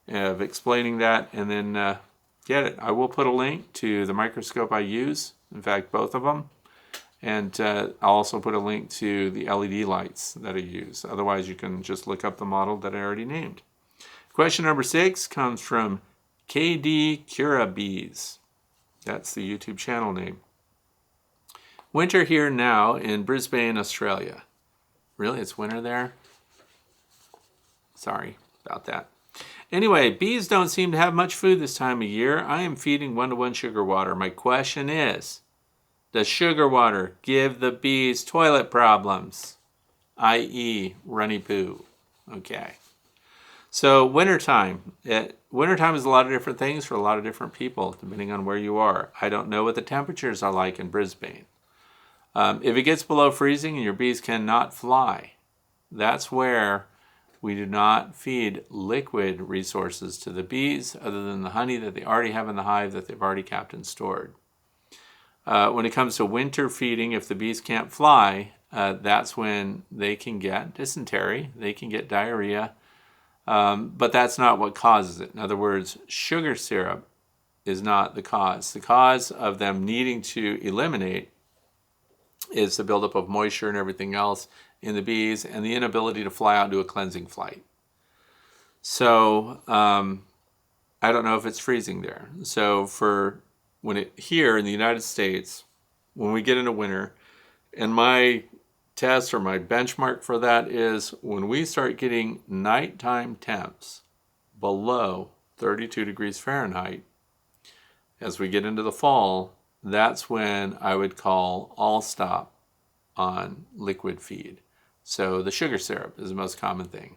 [SPEAKER 1] of explaining that, and then get it. I will put a link to the microscope I use, in fact both of them, and I'll also put a link to the LED lights that I use. Otherwise you can just look up the model that I already named. Question number 6 comes from KD Cura Bees. That's the YouTube channel name. Winter here now in Brisbane, Australia. Really? It's winter there? Sorry about that. Anyway, bees don't seem to have much food this time of year. I am feeding 1-to-1 sugar water. My question is, does sugar water give the bees toilet problems? I.e. runny poo. Okay. So wintertime. Wintertime is a lot of different things for a lot of different people, depending on where you are. I don't know what the temperatures are like in Brisbane. If it gets below freezing and your bees cannot fly, that's where we do not feed liquid resources to the bees other than the honey that they already have in the hive that they've already kept and stored. When it comes to winter feeding, if the bees can't fly, that's when they can get dysentery, they can get diarrhea, but that's not what causes it. In other words, sugar syrup is not the cause. The cause of them needing to eliminate is the buildup of moisture and everything else in the bees and the inability to fly out and do a cleansing flight. So I don't know if it's freezing there. So for here in the United States, when we get into winter, and my test or my benchmark for that is when we start getting nighttime temps below 32 degrees Fahrenheit, as we get into the fall, that's when I would call all stop on liquid feed. So the sugar syrup is the most common thing.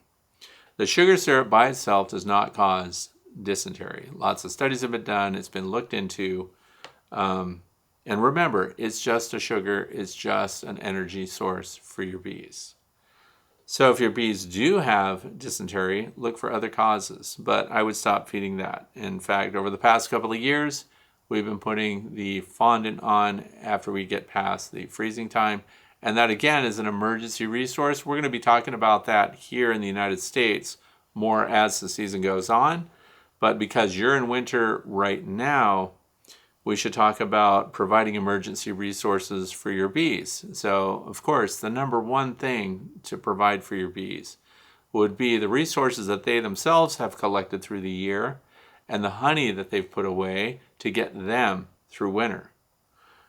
[SPEAKER 1] The sugar syrup by itself does not cause dysentery. Lots of studies have been done. It's been looked into. And remember, it's just a sugar, it's just an energy source for your bees. So if your bees do have dysentery, look for other causes, but I would stop feeding that. In fact, over the past couple of years, we've been putting the fondant on after we get past the freezing time. And that again is an emergency resource. We're going to be talking about that here in the United States more as the season goes on. But because you're in winter right now, we should talk about providing emergency resources for your bees. So, of course, the number one thing to provide for your bees would be the resources that they themselves have collected through the year and the honey that they've put away to get them through winter.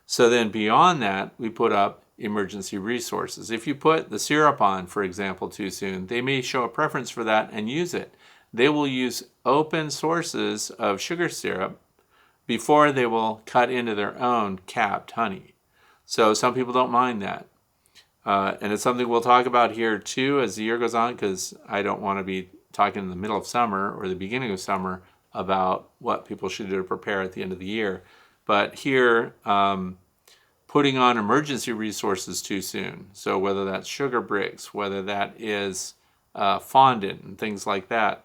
[SPEAKER 1] So then beyond that, we put up emergency resources. If you put the syrup on, for example, too soon, they may show a preference for that and use it. They will use open sources of sugar syrup before they will cut into their own capped honey. So some people don't mind that. And it's something we'll talk about here too as the year goes on, because I don't want to be talking in the middle of summer or the beginning of summer about what people should do to prepare at the end of the year. But here, putting on emergency resources too soon, so whether that's sugar bricks, whether that is fondant and things like that,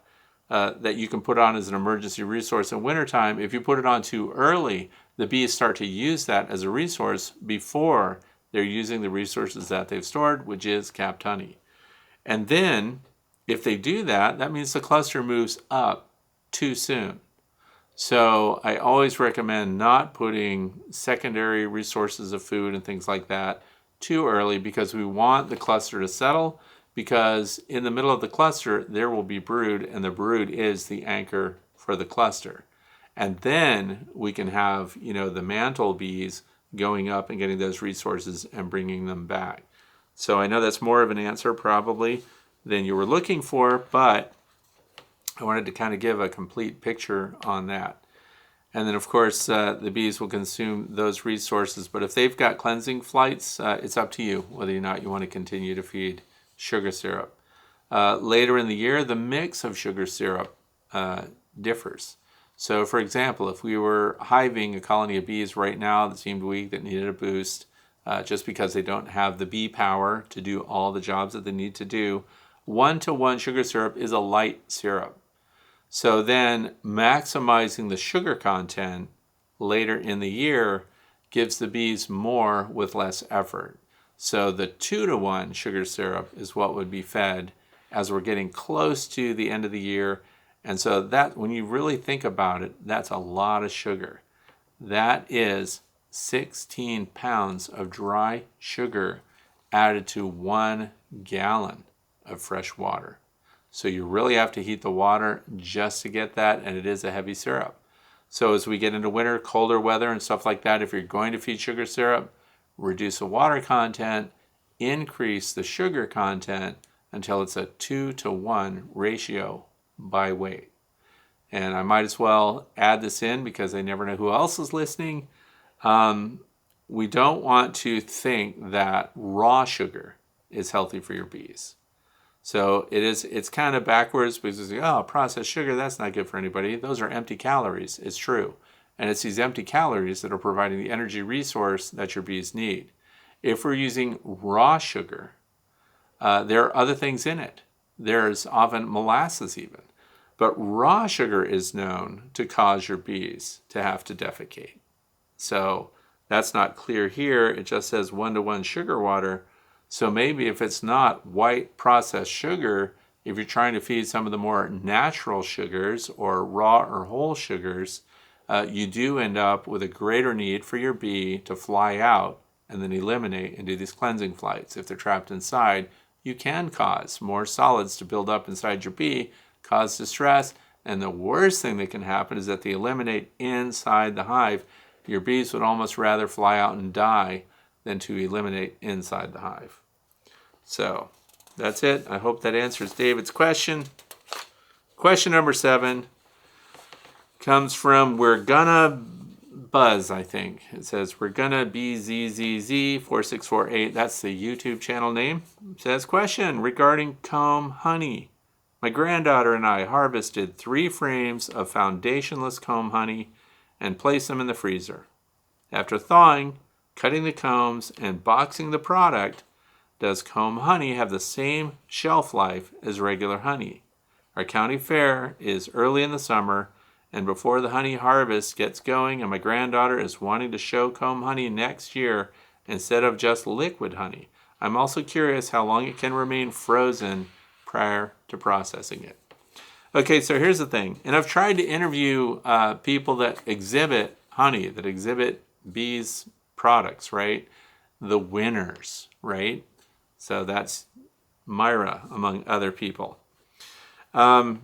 [SPEAKER 1] that you can put on as an emergency resource in wintertime. If you put it on too early, the bees start to use that as a resource before they're using the resources that they've stored, which is capped honey. And then, if they do that, that means the cluster moves up too soon. So I always recommend not putting secondary resources of food and things like that too early, because we want the cluster to settle, because in the middle of the cluster there will be brood, and the brood is the anchor for the cluster. And then we can have, the mantle bees going up and getting those resources and bringing them back. So I know that's more of an answer probably than you were looking for, but I wanted to kind of give a complete picture on that. And then, of course, the bees will consume those resources. But if they've got cleansing flights, it's up to you whether or not you want to continue to feed sugar syrup. Later in the year, the mix of sugar syrup differs. So, for example, if we were hiving a colony of bees right now that seemed weak, that needed a boost, just because they don't have the bee power to do all the jobs that they need to do, 1-to-1 sugar syrup is a light syrup. So then maximizing the sugar content later in the year gives the bees more with less effort. So the 2-to-1 sugar syrup is what would be fed as we're getting close to the end of the year. And so that, when you really think about it, that's a lot of sugar. That is 16 pounds of dry sugar added to 1 gallon of fresh water. So you really have to heat the water just to get that, and it is a heavy syrup. So as we get into winter, colder weather and stuff like that, if you're going to feed sugar syrup, reduce the water content, increase the sugar content until it's a 2-to-1 ratio by weight. And I might as well add this in because I never know who else is listening. We don't want to think that raw sugar is healthy for your bees. So it's kind of backwards, because processed sugar, that's not good for anybody. Those are empty calories. It's true. And it's these empty calories that are providing the energy resource that your bees need. If we're using raw sugar, there are other things in it. There's often molasses even. But raw sugar is known to cause your bees to have to defecate. So that's not clear here. It just says 1-to-1 sugar water. So maybe if it's not white processed sugar, if you're trying to feed some of the more natural sugars or raw or whole sugars, you do end up with a greater need for your bee to fly out and then eliminate and do these cleansing flights. If they're trapped inside, you can cause more solids to build up inside your bee, cause distress, and the worst thing that can happen is that they eliminate inside the hive. Your bees would almost rather fly out and die than to eliminate inside the hive. So that's it. I hope that answers David's question. Question number 7 comes from We're Gonna Buzz, I think. It says We're Gonna BZZZ4648. That's the YouTube channel name. It says, question regarding comb honey. My granddaughter and I harvested 3 frames of foundationless comb honey and placed them in the freezer. After thawing, cutting the combs, and boxing the product, does comb honey have the same shelf life as regular honey? Our county fair is early in the summer, and before the honey harvest gets going, and my granddaughter is wanting to show comb honey next year instead of just liquid honey. I'm also curious how long it can remain frozen prior to processing it. Okay, so here's the thing. And I've tried to interview people that exhibit honey, that exhibit bees products, right? The winners, right? So that's Myra, among other people. When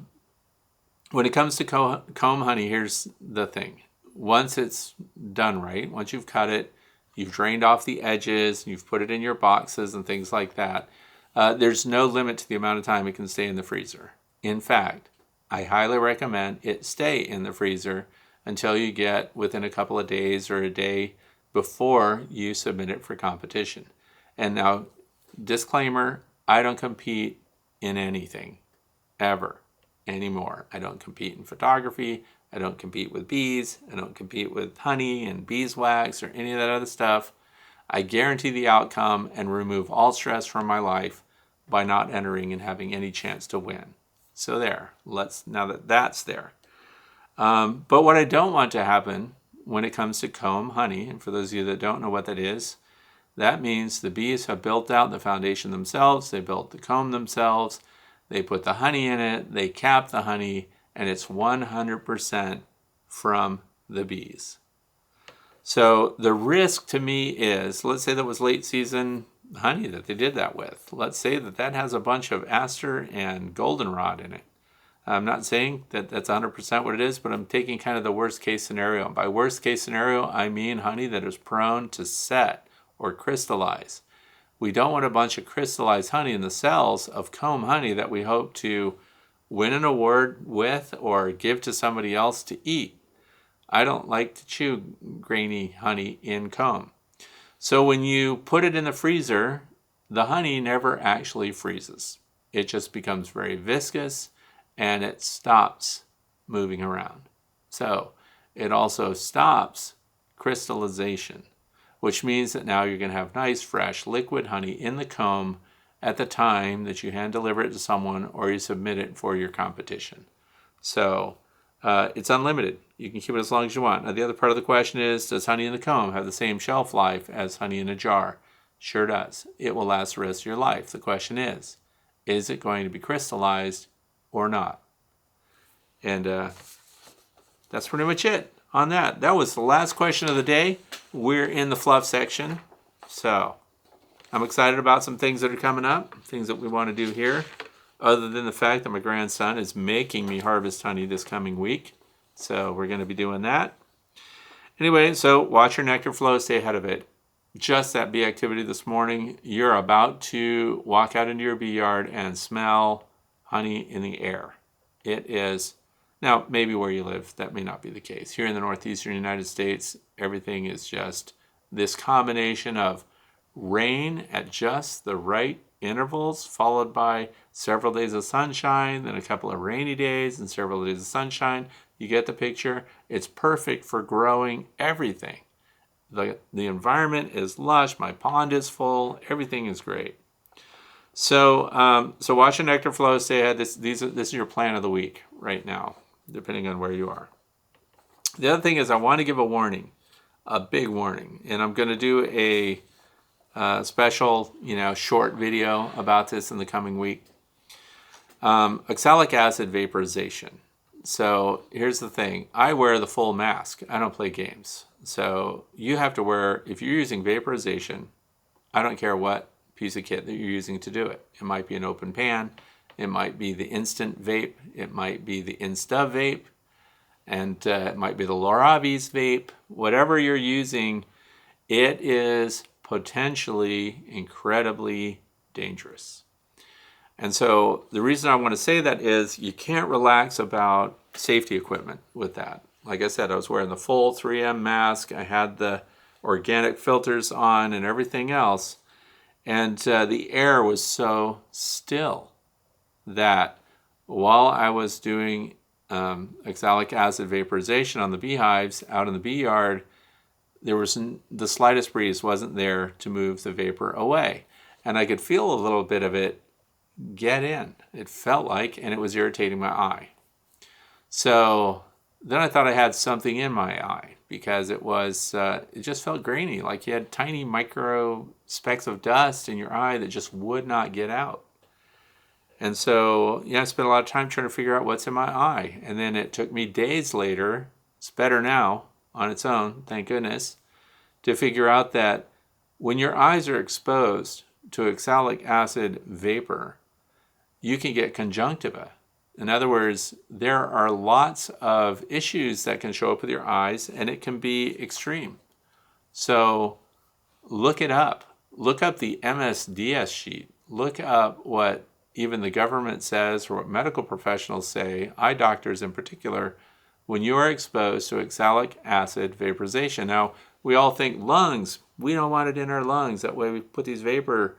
[SPEAKER 1] it comes to comb honey, here's the thing. Once it's done right, once you've cut it, you've drained off the edges, you've put it in your boxes and things like that, there's no limit to the amount of time it can stay in the freezer. In fact, I highly recommend it stay in the freezer until you get within a couple of days or a day before you submit it for competition. And now, disclaimer, I don't compete in anything, ever, anymore. I don't compete in photography. I don't compete with bees. I don't compete with honey and beeswax or any of that other stuff. I guarantee the outcome and remove all stress from my life by not entering and having any chance to win. So there, now that that's there. But what I don't want to happen when it comes to comb honey, and for those of you that don't know what that is, that means the bees have built out the foundation themselves, they built the comb themselves, they put the honey in it, they cap the honey, and it's 100% from the bees. So the risk to me is, let's say that was late season honey that they did that with. Let's say that that has a bunch of aster and goldenrod in it. I'm not saying that that's 100% what it is, but I'm taking kind of the worst case scenario. By worst case scenario, I mean honey that is prone to set or crystallize. We don't want a bunch of crystallized honey in the cells of comb honey that we hope to win an award with or give to somebody else to eat. I don't like to chew grainy honey in comb. So when you put it in the freezer, the honey never actually freezes. It just becomes very viscous and it stops moving around. So it also stops crystallization, which means that now you're going to have nice, fresh, liquid honey in the comb at the time that you hand deliver it to someone or you submit it for your competition. So it's unlimited. You can keep it as long as you want. Now, the other part of the question is, does honey in the comb have the same shelf life as honey in a jar? Sure does. It will last the rest of your life. The question is it going to be crystallized or not? And that's pretty much it on that. That was the last question of the day. We're in the fluff section. So I'm excited about some things that are coming up, things that we want to do here, other than the fact that my grandson is making me harvest honey this coming week. So we're going to be doing that. Anyway, so watch your nectar flow, stay ahead of it. Just that bee activity this morning, you're about to walk out into your bee yard and smell honey in the air. It is, now maybe where you live, that may not be the case. Here in the northeastern United States, everything is just this combination of rain at just the right intervals, followed by several days of sunshine, then a couple of rainy days, and several days of sunshine. You get the picture. It's perfect for growing everything. The environment is lush. My pond is full. Everything is great. So so watch your nectar flow. Stay ahead. This is your plan of the week right now, depending on where you are. The other thing is I want to give a warning, a big warning, and I'm going to do a special, short video about this in the coming week. Oxalic acid vaporization. So here's the thing. I wear the full mask. I don't play games. So you have to wear, if you're using vaporization, I don't care what piece of kit that you're using to do it. It might be an open pan. It might be the Instant Vape. It might be the Insta Vape. And it might be the Loravi's vape. Whatever you're using, it is potentially incredibly dangerous. And so the reason I want to say that is you can't relax about safety equipment with that. Like I said, I was wearing the full 3M mask. I had the organic filters on and everything else. And the air was so still that while I was doing oxalic acid vaporization on the beehives out in the bee yard, there was the slightest breeze wasn't there to move the vapor away. And I could feel a little bit of it get in. It felt like, and it was irritating my eye. So then I thought I had something in my eye because it just felt grainy, like you had tiny micro specks of dust in your eye that just would not get out. And so, I spent a lot of time trying to figure out what's in my eye. And then it took me days later, it's better now on its own, thank goodness, to figure out that when your eyes are exposed to oxalic acid vapor, you can get conjunctiva. In other words, there are lots of issues that can show up with your eyes, and it can be extreme. So look it up. Look up the MSDS sheet. Look up what even the government says or what medical professionals say, eye doctors in particular, when you are exposed to oxalic acid vaporization. Now, we all think lungs. We don't want it in our lungs. That way we put these vapor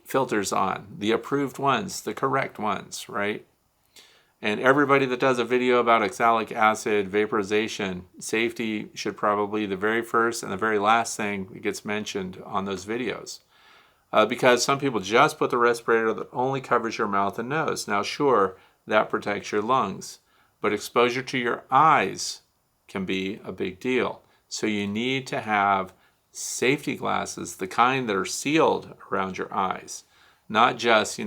[SPEAKER 1] filters on, the approved ones, the correct ones, right? And everybody that does a video about oxalic acid vaporization, safety should probably be the very first and the very last thing that gets mentioned on those videos. Because some people just put the respirator that only covers your mouth and nose. Now, sure, that protects your lungs, but exposure to your eyes can be a big deal. So you need to have safety glasses, the kind that are sealed around your eyes, not just,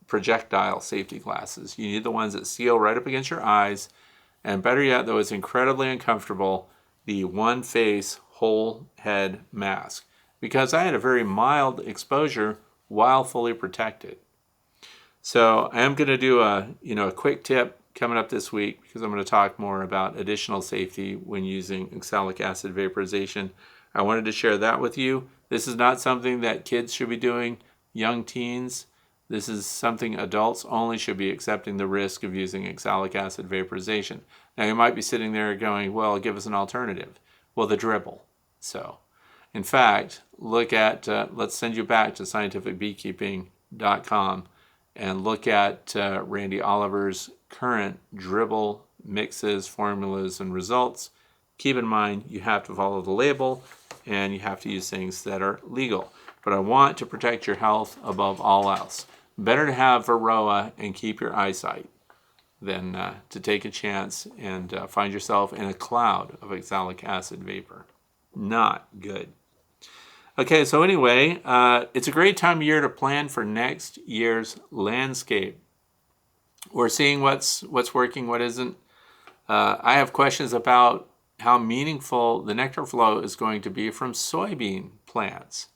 [SPEAKER 1] projectile safety glasses. You need the ones that seal right up against your eyes, and better yet, though it's incredibly uncomfortable, the one face whole head mask, because I had a very mild exposure while fully protected. So I am going to do a quick tip coming up this week, because I'm going to talk more about additional safety when using oxalic acid vaporization. I wanted to share that with you. This is not something that kids should be doing, young teens. This is something adults only should be accepting the risk of using oxalic acid vaporization. Now, you might be sitting there going, well, give us an alternative. Well, the dribble. So, in fact, look at, let's send you back to scientificbeekeeping.com and look at Randy Oliver's current dribble mixes, formulas, and results. Keep in mind, you have to follow the label and you have to use things that are legal. But I want to protect your health above all else. Better to have Varroa and keep your eyesight than to take a chance and find yourself in a cloud of oxalic acid vapor. Not good. Okay, so anyway, it's a great time of year to plan for next year's landscape. We're seeing what's working, what isn't. I have questions about how meaningful the nectar flow is going to be from soybean plants,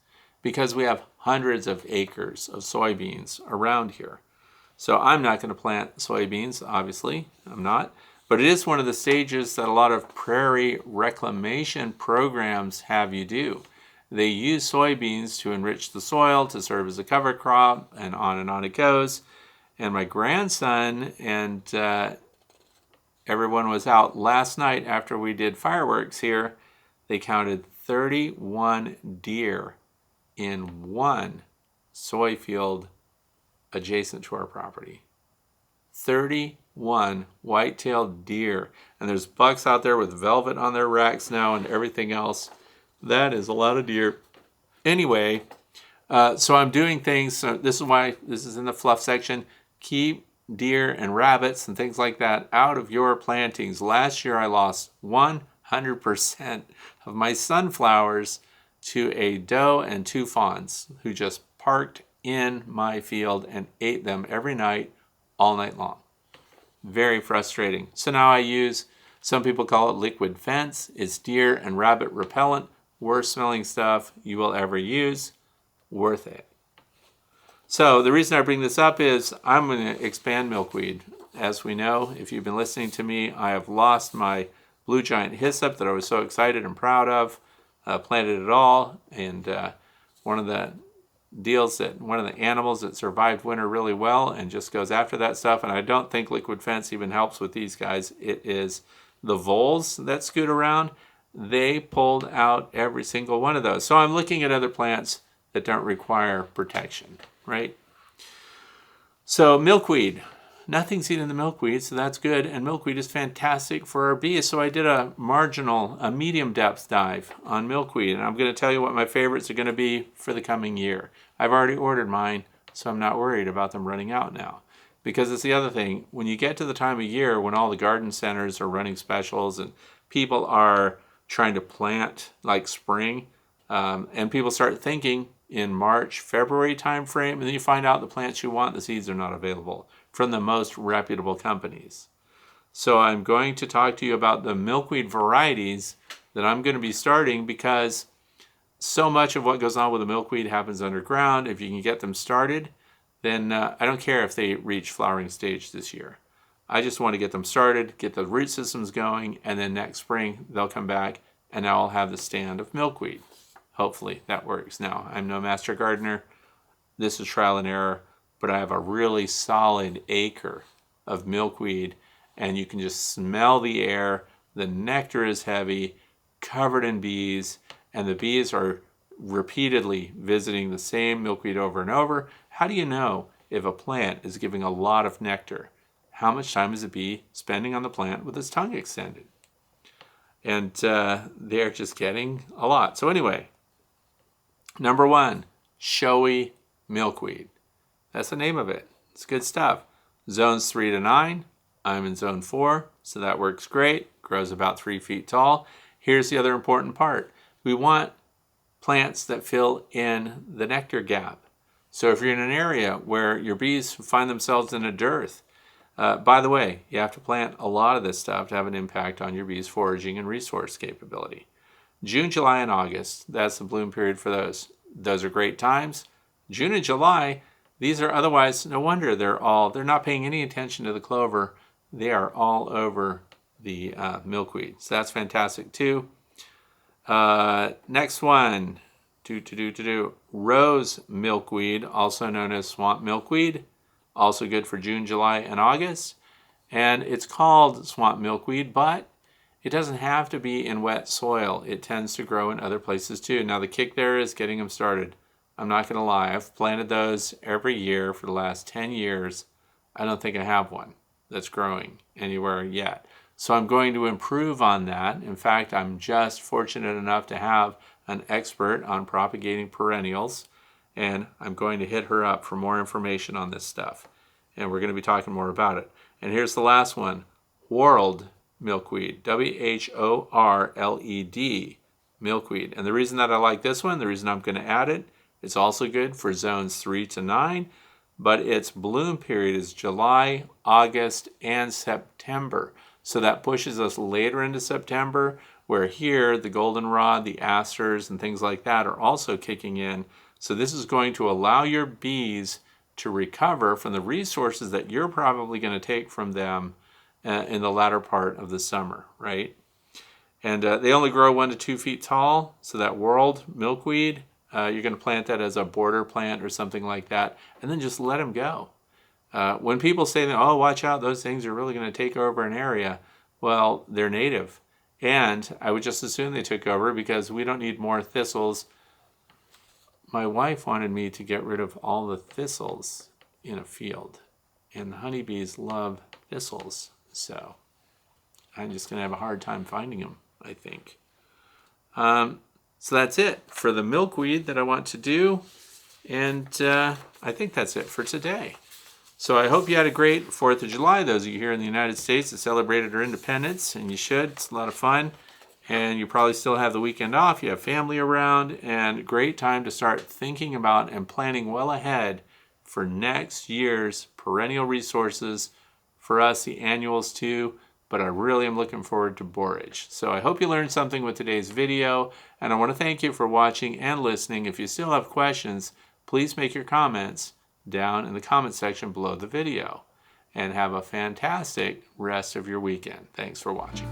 [SPEAKER 1] because we have hundreds of acres of soybeans around here. So I'm not going to plant soybeans, obviously. I'm not. But it is one of the stages that a lot of prairie reclamation programs have you do. They use soybeans to enrich the soil, to serve as a cover crop, and on it goes. And my grandson and everyone was out last night after we did fireworks here. They counted 31 deer in one soy field adjacent to our property. 31 white-tailed deer. And there's bucks out there with velvet on their racks now and everything else. That is a lot of deer. Anyway, so I'm doing things. So this is why this is in the fluff section. Keep deer and rabbits and things like that out of your plantings. Last year I lost 100% of my sunflowers to a doe and 2 fawns who just parked in my field and ate them every night, all night long. Very frustrating. So now I use, some people call it liquid fence. It's deer and rabbit repellent. Worst smelling stuff you will ever use. Worth it. So the reason I bring this up is I'm going to expand milkweed. As we know, if you've been listening to me, I have lost my blue giant hyssop that I was so excited and proud of. Planted it all, and one of the animals that survived winter really well and just goes after that stuff, and I don't think liquid fence even helps with these guys. It is the voles that scoot around. They pulled out every single one of those. So I'm looking at other plants that don't require protection, right? So milkweed. nothing's eating the milkweed, so that's good. And milkweed is fantastic for our bees. So I did a medium depth dive on milkweed. And I'm going to tell you what my favorites are going to be for the coming year. I've already ordered mine, so I'm not worried about them running out now. Because it's the other thing, when you get to the time of year when all the garden centers are running specials and people are trying to plant like spring, and people start thinking in March, February timeframe, and then you find out the plants you want, the seeds are not available from the most reputable companies. So I'm going to talk to you about the milkweed varieties that I'm going to be starting, because so much of what goes on with the milkweed happens underground. If you can get them started, then I don't care if they reach flowering stage this year. I just want to get them started, get the root systems going, and then next spring they'll come back and now I'll have the stand of milkweed. Hopefully that works. Now, I'm no master gardener. This is trial and error, but I have a really solid acre of milkweed, and you can just smell the air. The nectar is heavy, covered in bees, and the bees are repeatedly visiting the same milkweed over and over. How do you know if a plant is giving a lot of nectar? How much time is a bee spending on the plant with its tongue extended? And they're just getting a lot. So anyway, number 1, showy milkweed. That's the name of it. It's good stuff. Zones 3 to 9. I'm in zone 4, so that works great. Grows about 3 feet tall. Here's the other important part. We want plants that fill in the nectar gap. So if you're in an area where your bees find themselves in a dearth, by the way, you have to plant a lot of this stuff to have an impact on your bees' foraging and resource capability. June, July, and August, that's the bloom period for those. Those are great times. June and July, these are otherwise, no wonder they're not paying any attention to the clover. They are all over the milkweed. So that's fantastic too. Next one, rose milkweed, also known as swamp milkweed. Also good for June, July, and August. And it's called swamp milkweed, but it doesn't have to be in wet soil. It tends to grow in other places too. Now the kick there is getting them started. I'm not going to lie. I've planted those every year for the last 10 years. I don't think I have one that's growing anywhere yet. So I'm going to improve on that. In fact, I'm just fortunate enough to have an expert on propagating perennials, and I'm going to hit her up for more information on this stuff. And we're going to be talking more about it. And here's the last one, whorled milkweed, W-H-O-R-L-E-D, milkweed. And the reason that I like this one, the reason I'm going to add it, it's also good for zones 3 to 9, but its bloom period is July, August, and September. So that pushes us later into September, where here the goldenrod, the asters, and things like that are also kicking in. So this is going to allow your bees to recover from the resources that you're probably going to take from them in the latter part of the summer, right? And they only grow 1 to 2 feet tall, so that whorled milkweed, you're going to plant that as a border plant or something like that, and then just let them go. When people say that, oh, watch out, those things are really going to take over an area, well, they're native. And I would just assume they took over because we don't need more thistles. My wife wanted me to get rid of all the thistles in a field, and honeybees love thistles, so I'm just going to have a hard time finding them, I think. So that's it for the milkweed that I want to do, and I think that's it for today. So I hope you had a great 4th of July, those of you here in the United States that celebrated our independence, and you should. It's a lot of fun. And you probably still have the weekend off. You have family around, and great time to start thinking about and planning well ahead for next year's perennial resources. For us, the annuals too, but I really am looking forward to borage. So I hope you learned something with today's video, and I want to thank you for watching and listening. If you still have questions, please make your comments down in the comment section below the video. And have a fantastic rest of your weekend. Thanks for watching.